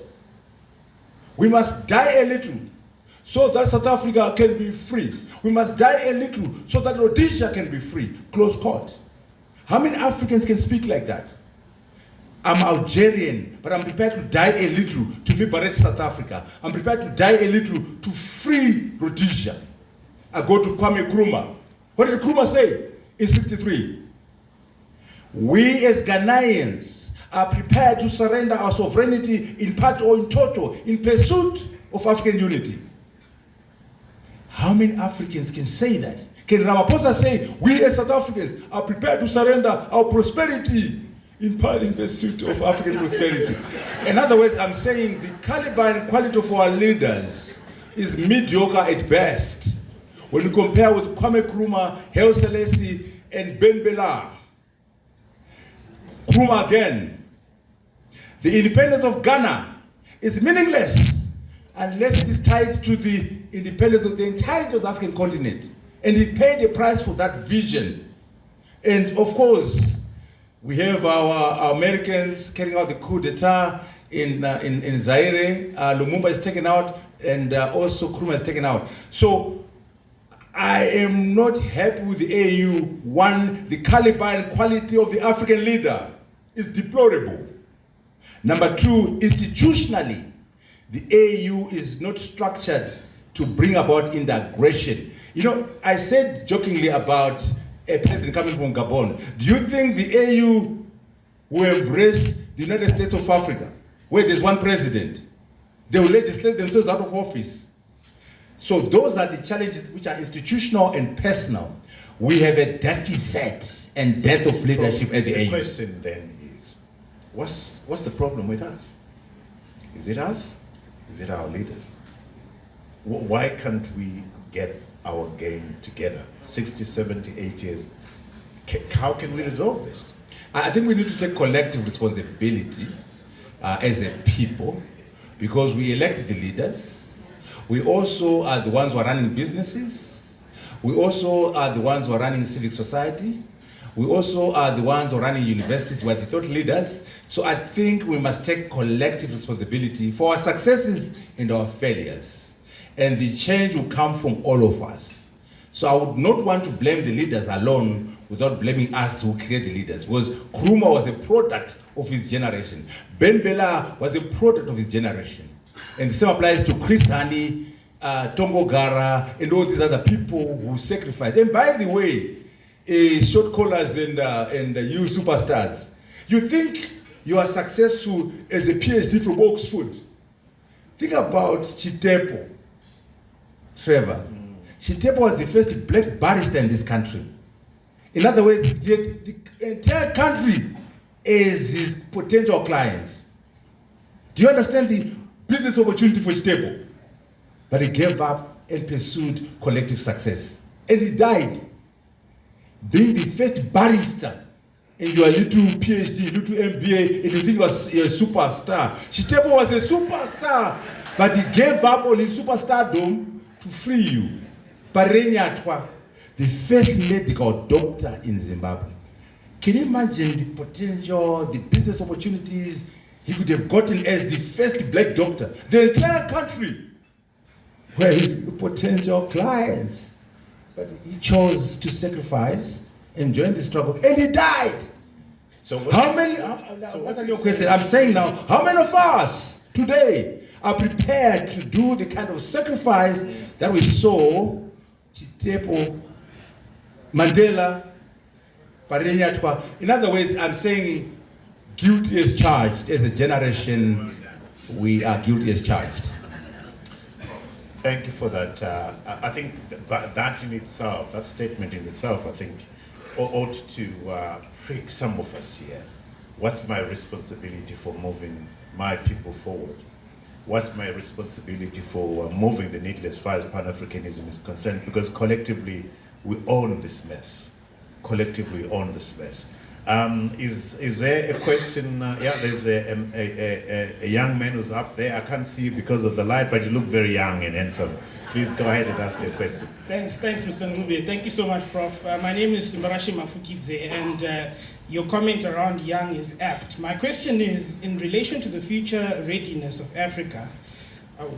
we must die a little so that South Africa can be free. We must die a little so that Rhodesia can be free. Close quote. How many Africans can speak like that? I'm Algerian, but I'm prepared to die a little to liberate South Africa. I'm prepared to die a little to free Rhodesia. I go to Kwame Nkrumah. What did Nkrumah say in '63? We as Ghanaians are prepared to surrender our sovereignty in part or in total in pursuit of African unity. How many Africans can say that? Can Ramaphosa say, we as South Africans are prepared to surrender our prosperity in part in pursuit of African prosperity? In other words, I'm saying the caliber and quality of our leaders is mediocre at best. When you compare with Kwame Nkrumah, Haile Selassie, and Ben Bella. Nkrumah again. The independence of Ghana is meaningless unless it is tied to the independence of the entirety of the African continent. And he paid a price for that vision. And of course, we have our Americans carrying out the coup d'etat in Zaire. Lumumba is taken out, and also Nkrumah is taken out. So I am not happy with the AU. One, the caliber and quality of the African leader is deplorable. Number two, institutionally, the AU is not structured to bring about integration. You know, I said jokingly about a president coming from Gabon. Do you think the AU will embrace the United States of Africa, where there's one president? They will legislate themselves out of office. So those are the challenges which are institutional and personal. We have a deficit and dearth of leadership at the AU. The question then is, what's the problem with us? Is it us? Is it our leaders? Why can't we get our game together? 60, 70, 80 years. How can we resolve this? I think we need to take collective responsibility as a people, because we elected the leaders. We also are the ones who are running businesses. We also are the ones who are running civic society. We also are the ones who are running universities, where the thought leaders. So I think we must take collective responsibility for our successes and our failures. And the change will come from all of us. So I would not want to blame the leaders alone without blaming us who create the leaders. Because Nkrumah was a product of his generation. Ben Bella was a product of his generation. And the same applies to Chris Hani, Tongo Gara, and all these other people who sacrificed. And by the way, short callers and you superstars, you think you are successful as a PhD from Oxford. Think about Chitepo, Trevor. Chitepo was the first black barrister in this country. In other words, yet the entire country is his potential clients. Do you understand the business opportunity for Chitepo? But he gave up and pursued collective success. And he died. Being the first barrister in your little PhD, little MBA, and you think you're a superstar. Chitepo was a superstar, but he gave up on his superstardom to free you. Parenya Atwa, the first medical doctor in Zimbabwe. Can you imagine the potential, the business opportunities he could have gotten as the first black doctor? The entire country were his potential clients. But he chose to sacrifice and join the struggle, and he died. So how many? What are your questions? I'm saying now, how many of us today are prepared to do the kind of sacrifice that we saw Chitepo, Mandela, Parenya Atwa? In other words, I'm saying guilty is charged. As a generation, we are guilty as charged. Thank you for that. I think that in itself, that statement in itself, I think ought to prick some of us here. What's my responsibility for moving my people forward? What's my responsibility for moving the needle as far as Pan-Africanism is concerned? Because collectively, we own this mess. Collectively own this mess. Is there a question? Yeah, there's a young man who's up there. I can't see you because of the light, but you look very young and handsome. Please go ahead and ask your question. Thanks, Mr. Ngube. Thank you so much, Prof. My name is Mbarashi Mafukidze, and your comment around young is apt. My question is, in relation to the future readiness of Africa,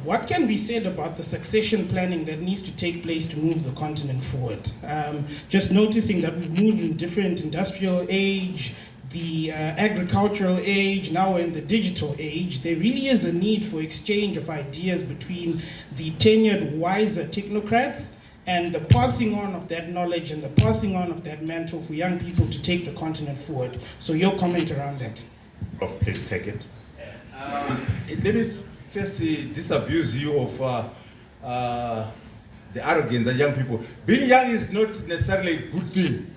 what can be said about the succession planning that needs to take place to move the continent forward? Just noticing that we've moved in different industrial age, the agricultural age, now we're in the digital age. There really is a need for exchange of ideas between the tenured, wiser technocrats and the passing on of that knowledge and the passing on of that mantle for young people to take the continent forward. So your comment around that. Prof, please take it. Let me first disabuse you of the arrogance that young people. Being young is not necessarily a good thing.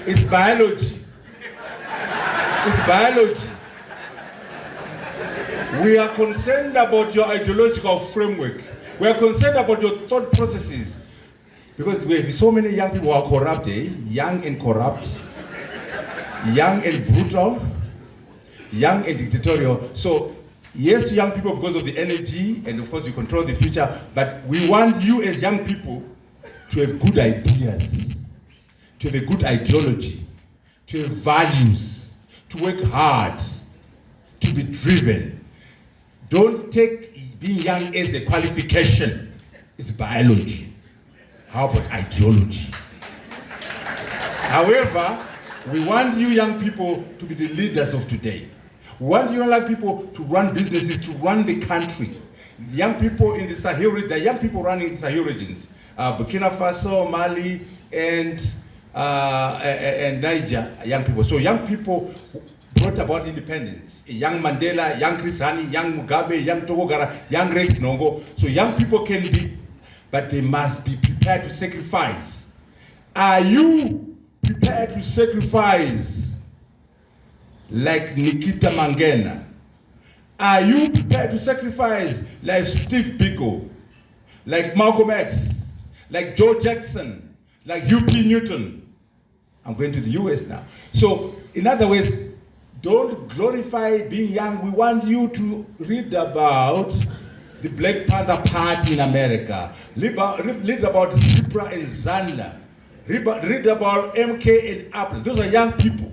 It's biology. It's biology. We are concerned about your ideological framework. We are concerned about your thought processes. Because we have so many young people who are corrupt, young and corrupt, young and brutal, young and dictatorial. So, yes, young people because of the energy, and of course you control the future, but we want you as young people to have good ideas, to have a good ideology, to have values, to work hard, to be driven. Don't take being young as a qualification. It's biology. How about ideology? However, we want you young people to be the leaders of today. We want you young people to run businesses, to run the country. Young people in the Sahel, the young people running the Sahel regions, Burkina Faso, Mali, and Niger, young people. So young people brought about independence. Young Mandela, young Chris Hani, young Mugabe, young Togogara, young Rex Nongo. So young people can be, but they must be prepared to sacrifice. Are you prepared to sacrifice like Nikita Mangena? Are you prepared to sacrifice like Steve Biko, like Malcolm X, like Joe Jackson, like U.P. Newton? I'm going to the US now. So, in other words, don't glorify being young. We want you to read about the Black Panther Party in America. Read about Zebra and Zander. Read about MK and Apple. Those are young people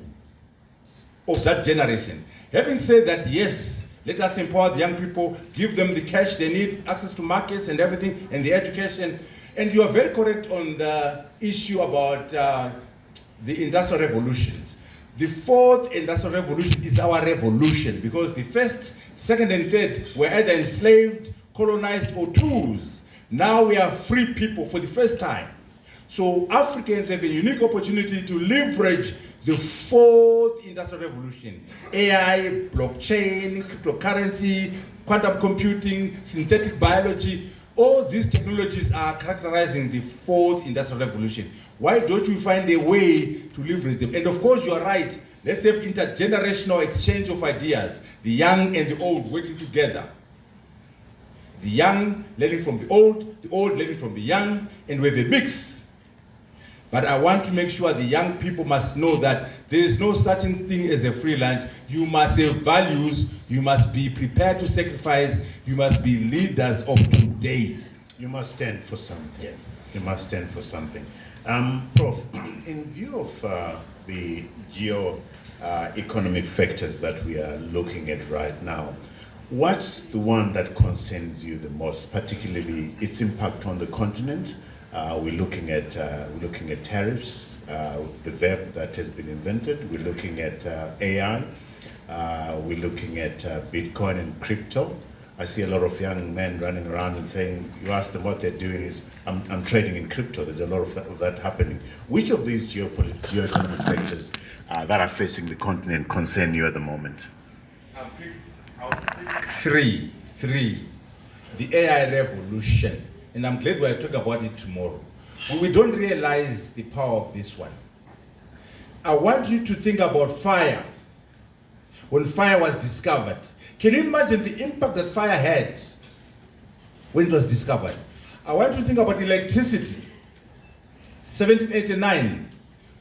of that generation. Having said that, yes, let us empower the young people, give them the cash they need, access to markets and everything, and the education. And you are very correct on the issue about the Industrial Revolutions. The fourth Industrial Revolution is our revolution because the first, second, and third were either enslaved, colonized, or tools. Now we are free people for the first time. So Africans have a unique opportunity to leverage the fourth Industrial Revolution. AI, blockchain, cryptocurrency, quantum computing, synthetic biology. All these technologies are characterizing the fourth Industrial Revolution. Why don't you find a way to leverage them? And of course, you are right. Let's have intergenerational exchange of ideas. The young and the old working together. The young learning from the old learning from the young, and we have a mix. But I want to make sure the young people must know that there is no such thing as a free lunch. You must have values. You must be prepared to sacrifice. You must be leaders of today. You must stand for something. Yes. You must stand for something. Prof, in view of the geo-economic factors that we are looking at right now, what's the one that concerns you the most, particularly its impact on the continent? We're looking at tariffs, the verb that has been invented. We're looking at AI. We're looking at Bitcoin and crypto. I see a lot of young men running around and saying, you ask them what they're doing is, I'm trading in crypto. There's a lot of that happening. Which of these geoeconomic factors that are facing the continent concern you at the moment? I'll pick three. The AI revolution. And I'm glad we'll talk about it tomorrow. But we don't realize the power of this one. I want you to think about fire. When fire was discovered, can you imagine the impact that fire had when it was discovered? I want you to think about electricity. 1789,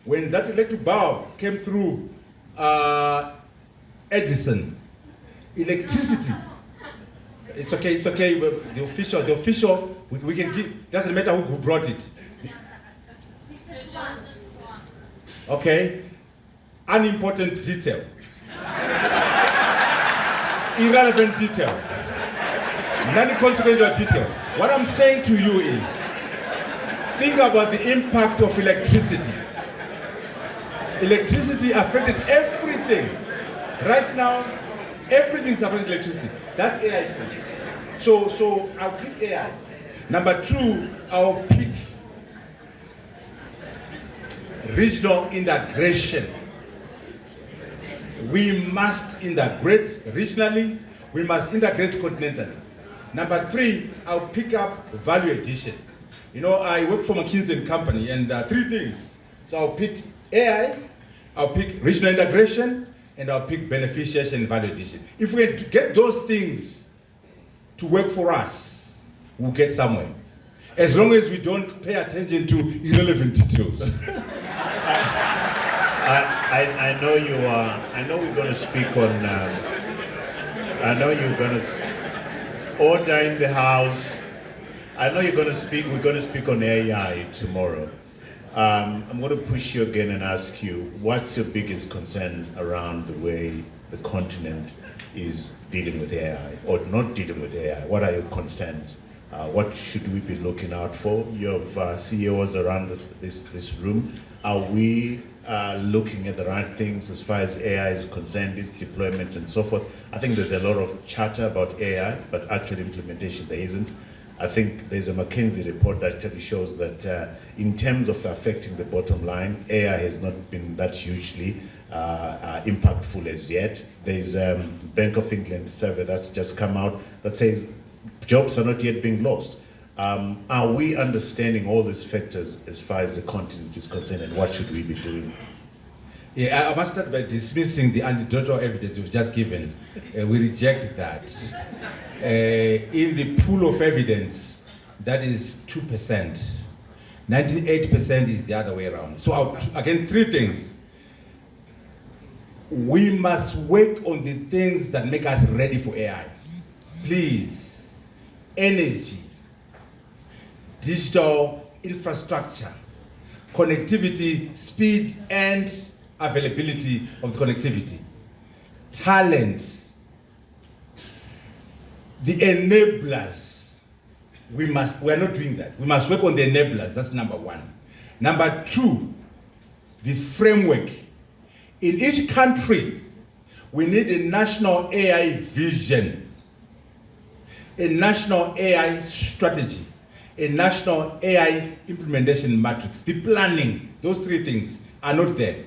when that electric bulb came through Edison. Electricity. It's okay. The official, we can give, doesn't matter who brought it. Mr. Johnson Swan. Okay. Unimportant detail. Irrelevant detail. Non-consequential detail. What I'm saying to you is, think about the impact of electricity. Electricity affected everything. Right now, everything is affected electricity. That's AI. So I'll pick AI. Number two, I'll pick regional integration. We must integrate regionally. We must integrate continentally. Number 3, I'll pick up value addition. You know, I work for McKinsey & Company, and 3 things. So I'll pick AI, I'll pick regional integration, and I'll pick beneficiation and value addition. If we get those things to work for us, we'll get somewhere. As long as we don't pay attention to irrelevant details. I know you are. I know we're going to speak on. I know you're going to order in the house. I know you're going to speak. We're going to speak on AI tomorrow. I'm going to push you again and ask you, what's your biggest concern around the way the continent is dealing with AI or not dealing with AI? What are your concerns? What should we be looking out for? You have CEOs around this room. Are we looking at the right things as far as AI is concerned, its deployment and so forth? I think there's a lot of chatter about AI, but actual implementation there isn't. I think there's a McKinsey report that actually shows that in terms of affecting the bottom line, AI has not been that hugely impactful as yet. There's Bank of England survey that's just come out that says jobs are not yet being lost. Are we understanding all these factors as far as the continent is concerned, and what should we be doing? Yeah, I must start by dismissing the anecdotal evidence you've just given. We reject that. In the pool of evidence, that is 2%. 98% is the other way around. So again, 3 things. We must work on the things that make us ready for AI. Please, energy, digital infrastructure, connectivity, speed and availability of the connectivity, talent, the enablers. We are not doing that. We must work on the enablers. That's number 1. Number 2, the framework. In each country, we need a national AI vision, a national AI strategy, a national AI implementation matrix. The planning, those 3 things are not there.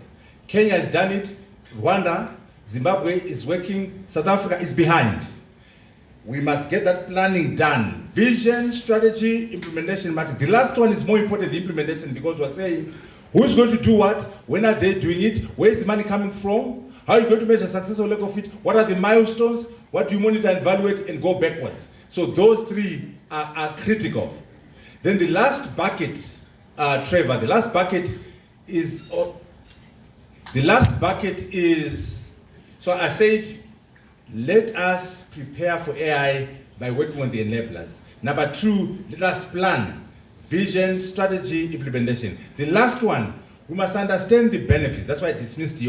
Kenya has done it, Rwanda, Zimbabwe is working, South Africa is behind. We must get that planning done. Vision, strategy, implementation matrix. The last one is more important, the implementation, because we're saying, who's going to do what? When are they doing it? Where is the money coming from? How are you going to measure success or lack of it? What are the milestones? What do you monitor and evaluate and go backwards? So those 3 are critical. Then the last bucket, Trevor, the last bucket is, so I said, let us prepare for AI by working on the enablers. Number 2, let us plan vision, strategy, implementation. The last one, we must understand the benefits. That's why I dismissed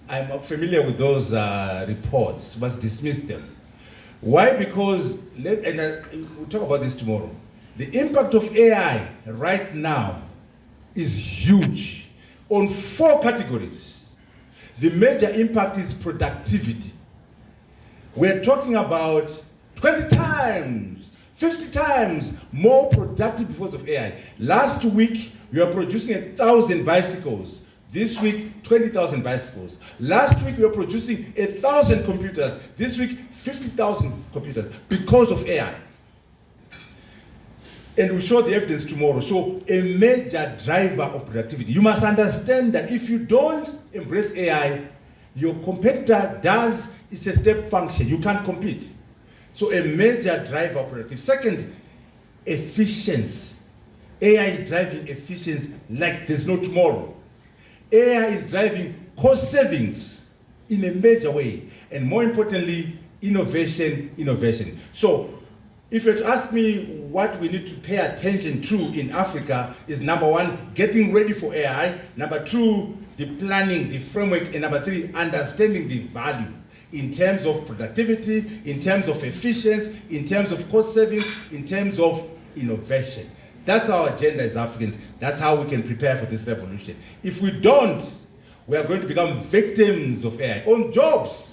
I'm familiar with those reports. We must dismiss them. Why? Because, we'll talk about this tomorrow. The impact of AI right now is huge on 4 categories. The major impact is productivity. We're talking about 20 times, 50 times more productive because of AI. Last week, we were producing 1,000 bicycles. This week, 20,000 bicycles. Last week, we were producing 1,000 computers. This week, 50,000 computers because of AI. And we'll show the evidence tomorrow. So a major driver of productivity. You must understand that if you don't embrace AI, your competitor does, it's a step function. You can't compete. So a major driver of productivity. Second, efficiency. AI is driving efficiency like there's no tomorrow. AI is driving cost savings in a major way. And more importantly, innovation. So if you were to ask me what we need to pay attention to in Africa is number 1, getting ready for AI. Number 2, the planning, the framework. And number 3, understanding the value in terms of productivity, in terms of efficiency, in terms of cost savings, in terms of innovation. That's our agenda as Africans. That's how we can prepare for this revolution. If we don't, we are going to become victims of AI. On jobs,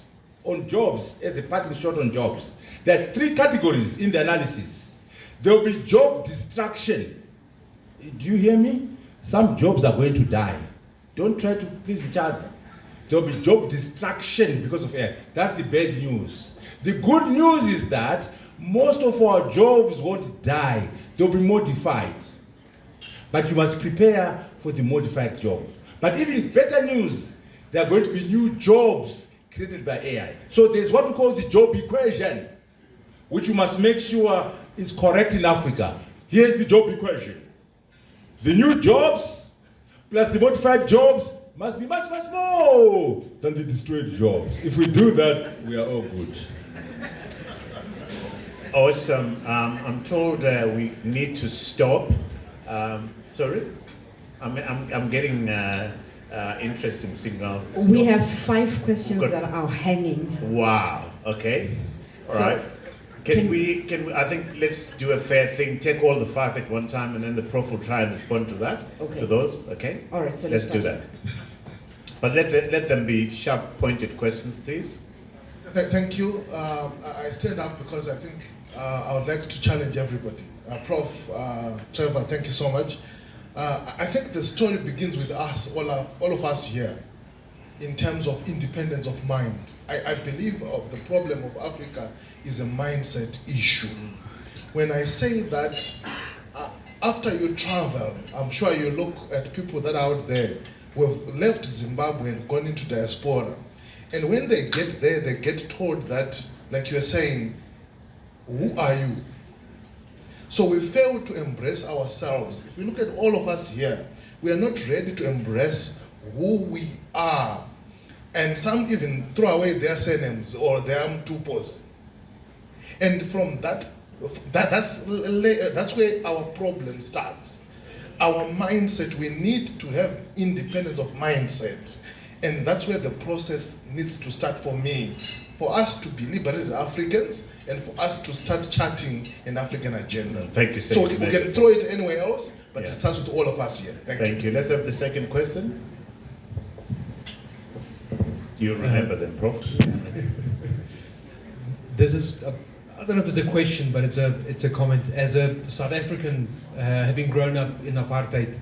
as a parting shot on jobs. There are 3 categories in the analysis. There will be job destruction. Do you hear me? Some jobs are going to die. Don't try to please each other. there'll be job destruction because of AI. That's the bad news. The good news is that most of our jobs won't die. They'll be modified. But you must prepare for the modified job. But even better news, there are going to be new jobs created by AI. So there's what we call the job equation, which you must make sure is correct in Africa. Here's the job equation. The new jobs plus the modified jobs must be much, much more than the destroyed jobs. If we do that, we are all good. Awesome. I'm told we need to stop. Sorry? I'm getting interesting signals. We have 5 questions that are hanging. Wow. Okay. All So, right. Can we, I think let's do a fair thing, take all the 5 at one time and then the prof will try and respond to that, Okay. to those, okay? All right, so let's do start. that. But let them be sharp pointed questions, please. Thank you. I stand up because I think I would like to challenge everybody. Prof. Trevor, thank you so much. I think the story begins with us, all of us here, in terms of independence of mind. I believe the problem of Africa is a mindset issue. When I say that, after you travel, I'm sure you look at people that are out there who have left Zimbabwe and gone into diaspora. And when they get there, they get told that, like you're saying, who are you? So we fail to embrace ourselves. If you look at all of us here, we are not ready to embrace who we are. And some even throw away their surnames or their mtupos. And from that's where our problem starts. Our mindset, we need to have independence of mindset. And that's where the process needs to start for me. For us to be liberated Africans and for us to start charting an African agenda. Thank you, So we can throw it anywhere else, but Yeah. it starts with all of us here. Thank you. Let's have the second question. You remember them, Prof? This is, I don't know if it's a question, but it's a comment. As a South African, having grown up in apartheid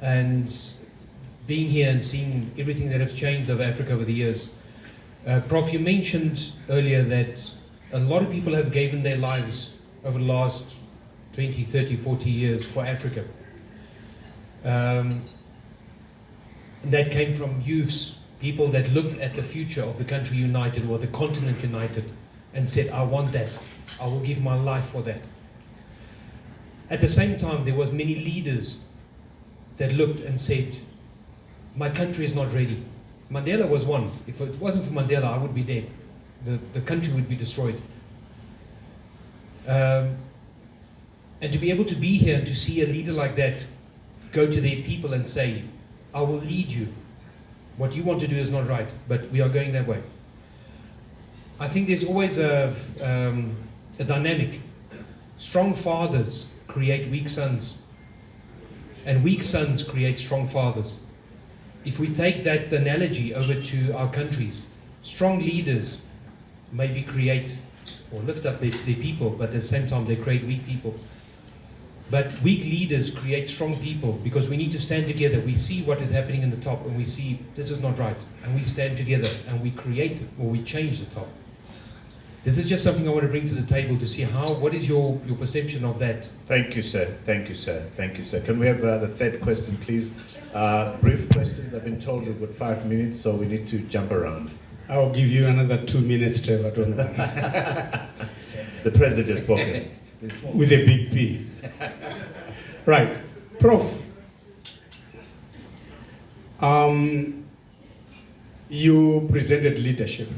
and being here and seeing everything that has changed over Africa over the years, Prof, you mentioned earlier that a lot of people have given their lives over the last 20, 30, 40 years for Africa. And that came from youths, people that looked at the future of the country united or the continent united and said, I want that. I will give my life for that. At the same time, there was many leaders that looked and said, my country is not ready. Mandela was one. If it wasn't for Mandela, I would be dead. The country would be destroyed. And to be able to be here and to see a leader like that go to their people and say, I will lead you. What you want to do is not right, but we are going that way. I think there's always a dynamic. Strong fathers create weak sons, and weak sons create strong fathers. If we take that analogy over to our countries, strong leaders maybe create or lift up their people, but at the same time they create weak people. But weak leaders create strong people because we need to stand together. We see what is happening in the top and we see this is not right. And we stand together and we create or we change the top. This is just something I want to bring to the table to see what is your perception of that? Thank you, sir. Thank you, sir. Thank you, sir. Can we have the third question, please? Brief questions. I've been told we've got 5 minutes, so we need to jump around. I'll give you another 2 minutes, Trevor. Don't worry. The president has spoken. With a big P. Right. Prof, you presented leadership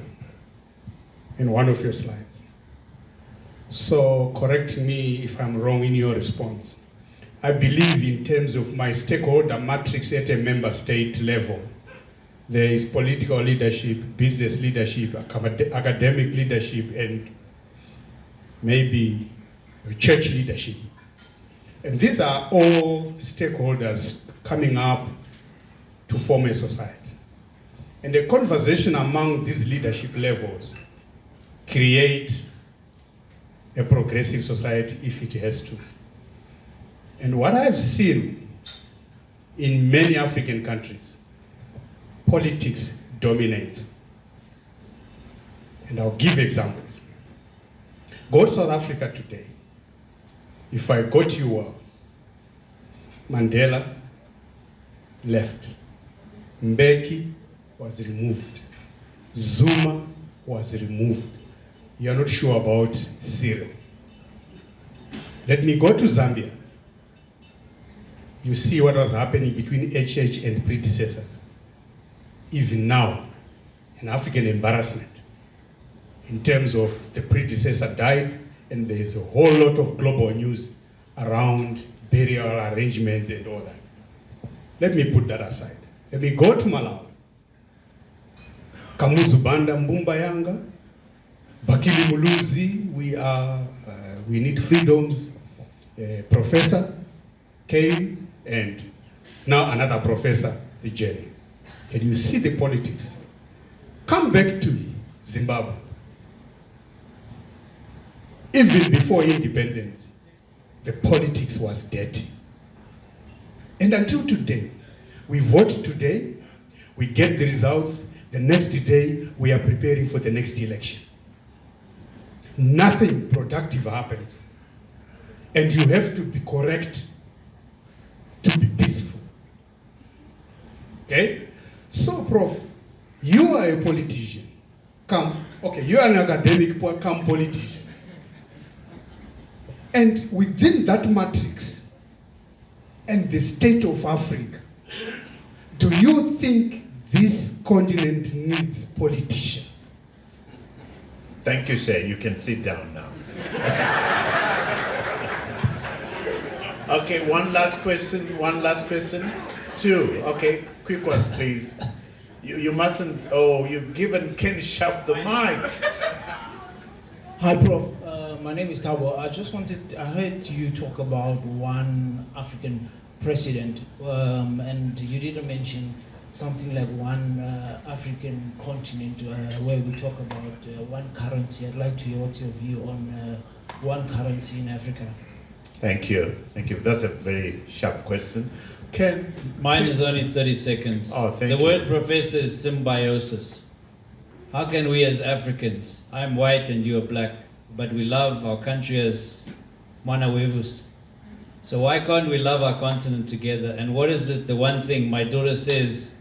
in one of your slides. So correct me if I'm wrong in your response. I believe in terms of my stakeholder matrix at a member state level, there is political leadership, business leadership, academic leadership, and maybe church leadership. And these are all stakeholders coming up to form a society. And the conversation among these leadership levels create a progressive society if it has to. And what I've seen in many African countries, politics dominates. And I'll give examples. Go to South Africa today. If I go to you, Mandela left. Mbeki was removed. Zuma was removed. You're not sure about Cyril. Let me go to Zambia. You see what was happening between HH and predecessors. Even now, an African embarrassment in terms of the predecessor died, and there's a whole lot of global news around burial arrangements and all that. Let me put that aside. Let me go to Malawi. Kamuzu Banda Mbumba Yanga, Bakili Muluzi, we need freedoms. Professor came, and now another professor, the Jenny. And you see the politics. Come back to Zimbabwe. Even before independence, the politics was dirty. And until today, we vote today, we get the results, the next day we are preparing for the next election. Nothing productive happens. And you have to be correct to be peaceful. Okay? So, Prof, you are a politician. You are an academic, come politician. And within that matrix and the state of Africa, do you think this continent needs politicians? Thank you, sir. You can sit down now. Okay, one last question. Two, okay, quick ones, please. You mustn't, you've given Ken Sharp the mic. Hi, Prof. My name is Tabo. I heard you talk about one African president, and you didn't mention something like one African continent where we talk about one currency. I'd like to hear what's your view on one currency in Africa. Thank you. That's a very sharp question. Ken? Mine is only 30 seconds. Oh, thank you. The word, Professor, is symbiosis. How can we as Africans, I'm white and you are black, but we love our country as Mana Wevus. So why can't we love our continent together? And what is it, the one thing my daughter says,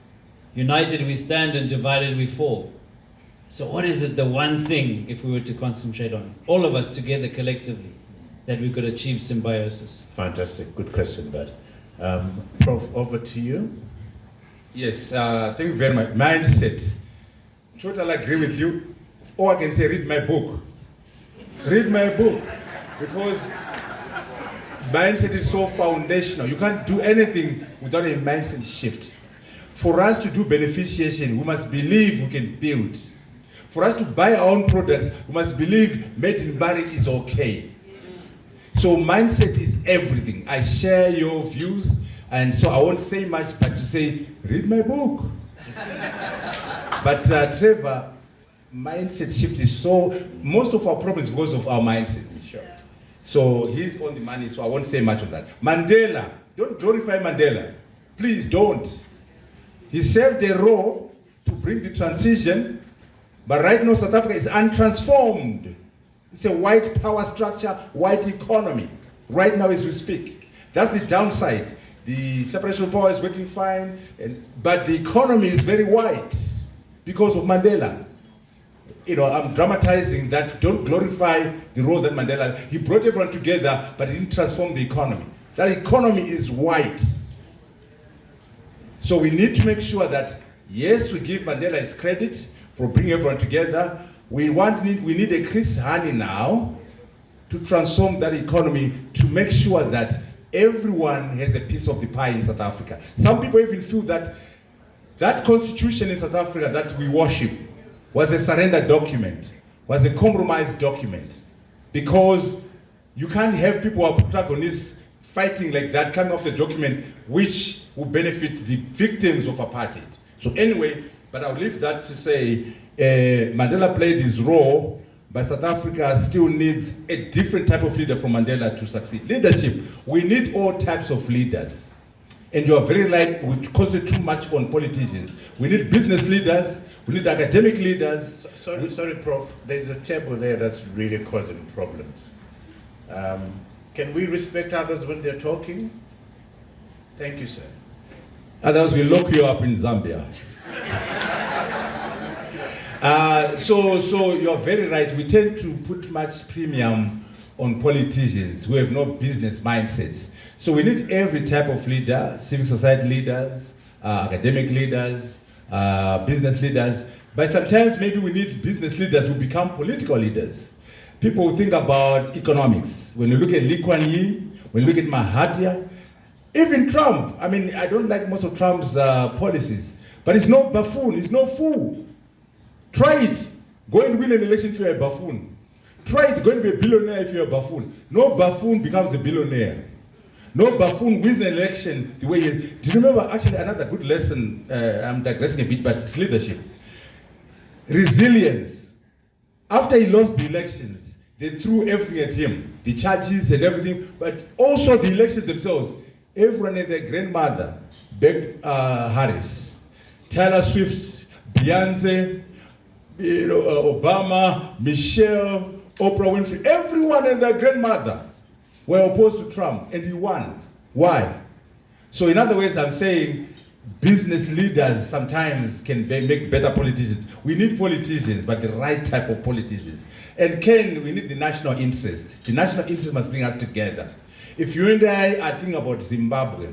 united we stand and divided we fall. So what is it, the one thing, if we were to concentrate on, all of us together collectively, that we could achieve symbiosis? Fantastic, good question, Bud. Prof, over to you. Yes, thank you very much. Mindset. Totally agree with you. Or I can say, read my book. Read my book. Because mindset is so foundational. You can't do anything without a mindset shift. For us to do beneficiation, we must believe we can build. For us to buy our own products, we must believe made in Bari is okay. So mindset is everything. I share your views, and so I won't say much, but to say, read my book. But Trevor, mindset shift is most of our problems because of our mindset. Sure. So he's on the money, so I won't say much on that. Mandela, don't glorify Mandela. Please don't. He served a role to bring the transition, but right now South Africa is untransformed. It's a white power structure, white economy, right now as we speak. That's the downside. The separation of power is working fine, but the economy is very white because of Mandela. I'm dramatizing that. Don't glorify the role that Mandela, he brought everyone together, but he didn't transform the economy. That economy is white. So we need to make sure that, yes, we give Mandela his credit for bringing everyone together. We need a Chris Hani now to transform that economy to make sure that everyone has a piece of the pie in South Africa. Some people even feel that that constitution in South Africa that we worship was a surrender document, was a compromise document. Because you can't have people who are protagonists fighting like that, coming off the document, which will benefit the victims of apartheid. So anyway, but I'll leave that to say, Mandela played his role, but South Africa still needs a different type of leader from Mandela to succeed. Leadership, we need all types of leaders. And you are very right, we concentrate too much on politicians. We need business leaders, We need academic leaders. Sorry, Prof. There's a table there that's really causing problems. Can we respect others when they're talking? Thank you, sir. Otherwise, we lock you up in Zambia. So you're very right. We tend to put much premium on politicians who have no business mindsets. So we need every type of leader, civil society leaders, academic leaders, business leaders. But sometimes maybe we need business leaders who become political leaders. People who think about economics. When you look at Lee Kuan Yew, when you look at Mahathir, even Trump. I mean, I don't like most of Trump's policies, but he's no buffoon, he's no fool. Try it. Go and win an election if you're a buffoon. Try it. Go and be a billionaire if you're a buffoon. No buffoon becomes a billionaire. No buffoon wins an election the way he is. Do you remember actually another good lesson? I'm digressing a bit, but it's leadership. Resilience. After he lost the elections, they threw everything at him. The charges and everything, but also the elections themselves. Everyone and their grandmother begged Harris, Taylor Swift, Beyonce, Obama, Michelle, Oprah Winfrey, everyone and their grandmother were opposed to Trump, and he won. Why? So in other words, I'm saying business leaders sometimes can make better politicians. We need politicians, but the right type of politicians. And Ken, we need the national interest. The national interest must bring us together. If you and I are thinking about Zimbabwe,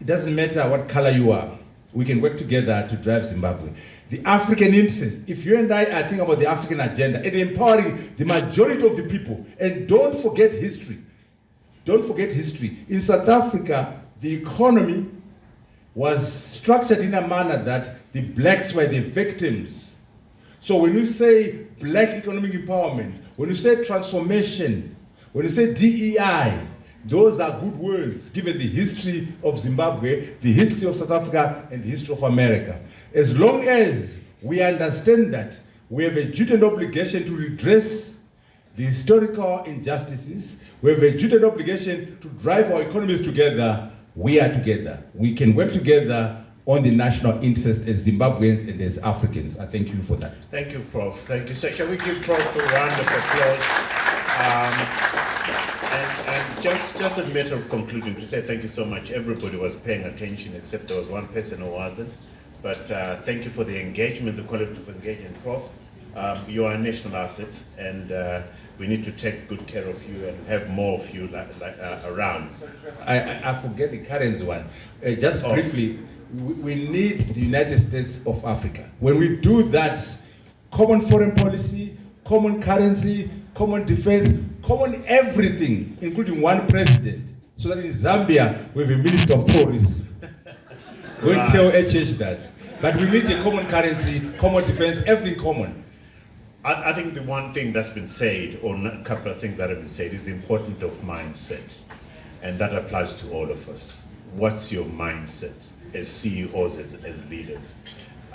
it doesn't matter what color you are. We can work together to drive Zimbabwe. The African interest, if you and I are thinking about the African agenda and empowering the majority of the people, and don't forget history. Don't forget history. In South Africa, the economy was structured in a manner that the blacks were the victims. So when you say black economic empowerment, when you say transformation, when you say DEI, those are good words given the history of Zimbabwe, the history of South Africa, and the history of America. As long as we understand that, we have a duty and obligation to redress the historical injustices. We have a duty and obligation to drive our economies together. We are together. We can work together on the national interest as Zimbabweans and as Africans. I thank you for that. Thank you, Prof. Thank you. So shall we give Prof a round of applause? And just a matter of concluding, to say thank you so much. Everybody was paying attention, except there was one person who wasn't. But thank you for the engagement, the quality of engagement, Prof. You are a national asset, and we need to take good care of you and have more of you around. I forget the current one. Just briefly, we need the United States of Africa. When we do that, common foreign policy, common currency, common defense, common everything, including one president, so that in Zambia we have a minister of tourism. Go and tell HH that. But we need a common currency, common defense, everything common. I think the one thing that's been said, or a couple of things that have been said, is the importance of mindset. And that applies to all of us. What's your mindset as CEOs, as leaders?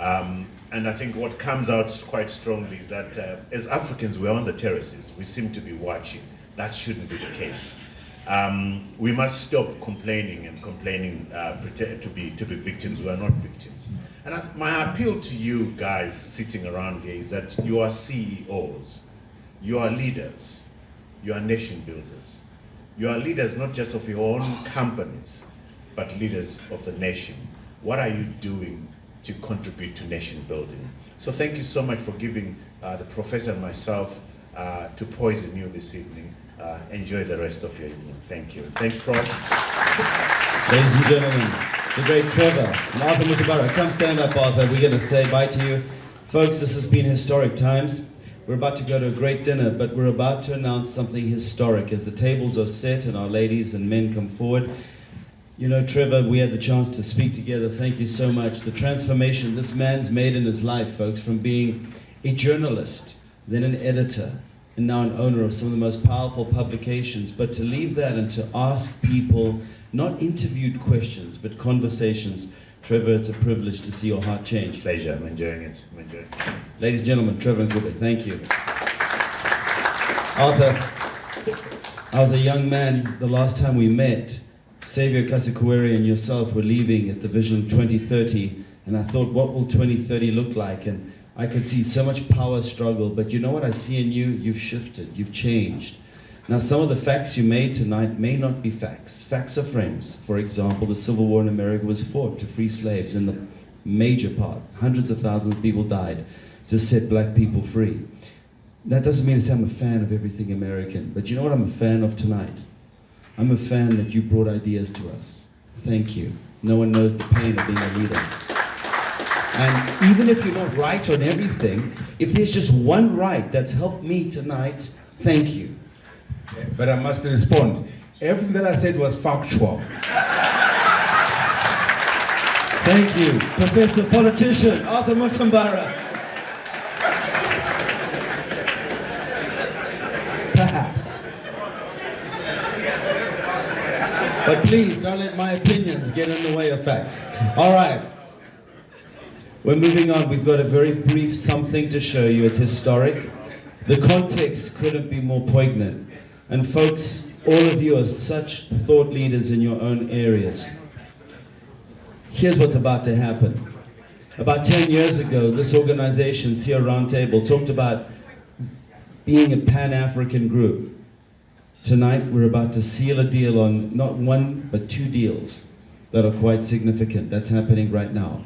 And I think what comes out quite strongly is that as Africans, we're on the terraces. We seem to be watching. That shouldn't be the case. We must stop complaining and pretend to be victims. We are not victims. And my appeal to you guys sitting around here is that you are CEOs, you are leaders, you are nation builders. You are leaders not just of your own companies, but leaders of the nation. What are you doing to contribute to nation building? So thank you so much for giving the professor and myself to poison you this evening. Enjoy the rest of your evening. Thank you. Thanks, Prof. Ladies and gentlemen, the great Trevor and Arthur Mutambara. Come stand up, Arthur. We're going to say bye to you. Folks, this has been historic times. We're about to go to a great dinner, but we're about to announce something historic as the tables are set and our ladies and men come forward. You know, Trevor, we had the chance to speak together. Thank you so much. The transformation this man's made in his life, folks, from being a journalist, then an editor, and now an owner of some of the most powerful publications. But to leave that and to ask people not interviewed questions, but conversations. Trevor, it's a privilege to see your heart change. Pleasure. I'm enjoying it. Ladies and gentlemen, Trevor Nkube, thank you. Arthur, I was a young man the last time we met. Xavier Kasikuwere and yourself were leaving at the Vision 2030, and I thought, what will 2030 look like? And I could see so much power struggle, but you know what I see in you? You've shifted, you've changed. Now, some of the facts you made tonight may not be facts. Facts are friends. For example, the Civil War in America was fought to free slaves in the major part. Hundreds of thousands of people died to set black people free. That doesn't mean to say I'm a fan of everything American, but you know what I'm a fan of tonight? I'm a fan that you brought ideas to us. Thank you. No one knows the pain of being a leader. And even if you're not right on everything, if there's just one right that's helped me tonight, thank you. But I must respond. Everything that I said was factual. Thank you. Professor Politician Arthur Mutambara. Perhaps. But please don't let my opinions get in the way of facts. All right. We're moving on. We've got a very brief something to show you. It's historic. The context couldn't be more poignant. And folks, all of you are such thought leaders in your own areas. Here's what's about to happen. About 10 years ago, this organization, CEO Roundtable, talked about being a Pan-African group. Tonight, we're about to seal a deal on not one, but 2 deals that are quite significant. That's happening right now.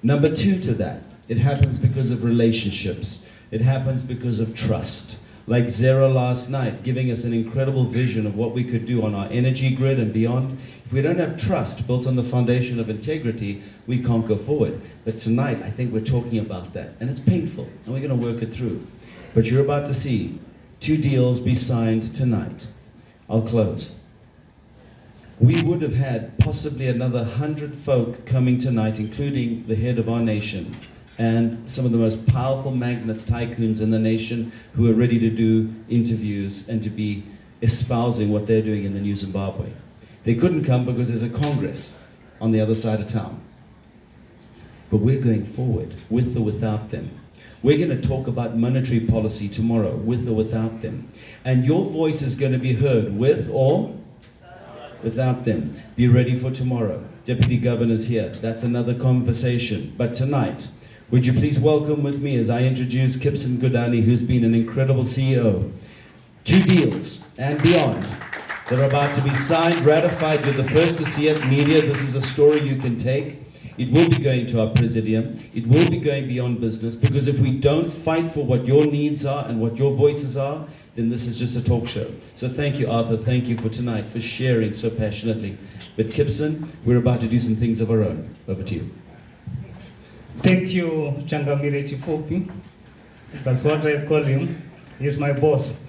Number 2 to that, it happens because of relationships. It happens because of trust. Like Zara last night, giving us an incredible vision of what we could do on our energy grid and beyond. If we don't have trust built on the foundation of integrity, we can't go forward. But tonight, I think we're talking about that. And it's painful, and we're going to work it through. But you're about to see 2 deals be signed tonight. I'll close. We would have had possibly another 100 folk coming tonight, including the head of our nation and some of the most powerful magnates, tycoons in the nation who are ready to do interviews and to be espousing what they're doing in the New Zimbabwe. They couldn't come because there's a Congress on the other side of town. But we're going forward, with or without them. We're going to talk about monetary policy tomorrow, with or without them. And your voice is going to be heard, with or without them. Be ready for tomorrow. Deputy Governor's here. That's another conversation. But tonight, would you please welcome with me as I introduce Kipson Godani, who's been an incredible CEO. 2 deals and beyond. They're about to be signed, ratified. You're the first to see it. Media, this is a story you can take. It will be going to our presidium. It will be going beyond business, because if we don't fight for what your needs are and what your voices are, then this is just a talk show. So thank you, Arthur. Thank you for tonight, for sharing so passionately. But Kipson, we're about to do some things of our own. Over to you. Thank you, Changamire Chifupi. That's what I call him. He's my boss.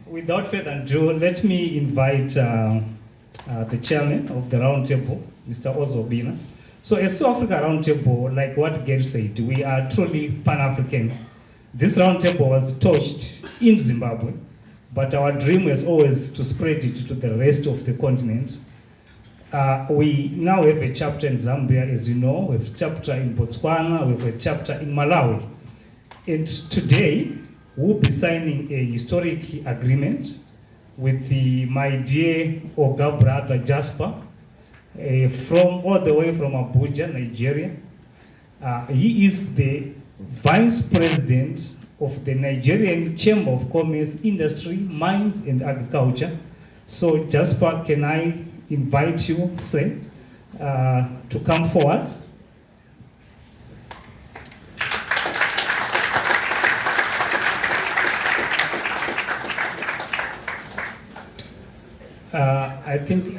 Without further ado, let me invite the chairman of the roundtable, Mr. Ozobina. So as South Africa Roundtable, like what Gail said, we are truly Pan-African. This roundtable was touched in Zimbabwe, but our dream was always to spread it to the rest of the continent. We now have a chapter in Zambia, as you know. We have a chapter in Botswana. We have a chapter in Malawi. And today, we'll be signing a historic agreement with my dear Oga brother Jasper, from all the way from Abuja, Nigeria. He is the Vice President of the Nigerian Chamber of Commerce, Industry, Mines and Agriculture. So Jasper, can I invite you, sir, to come forward? I think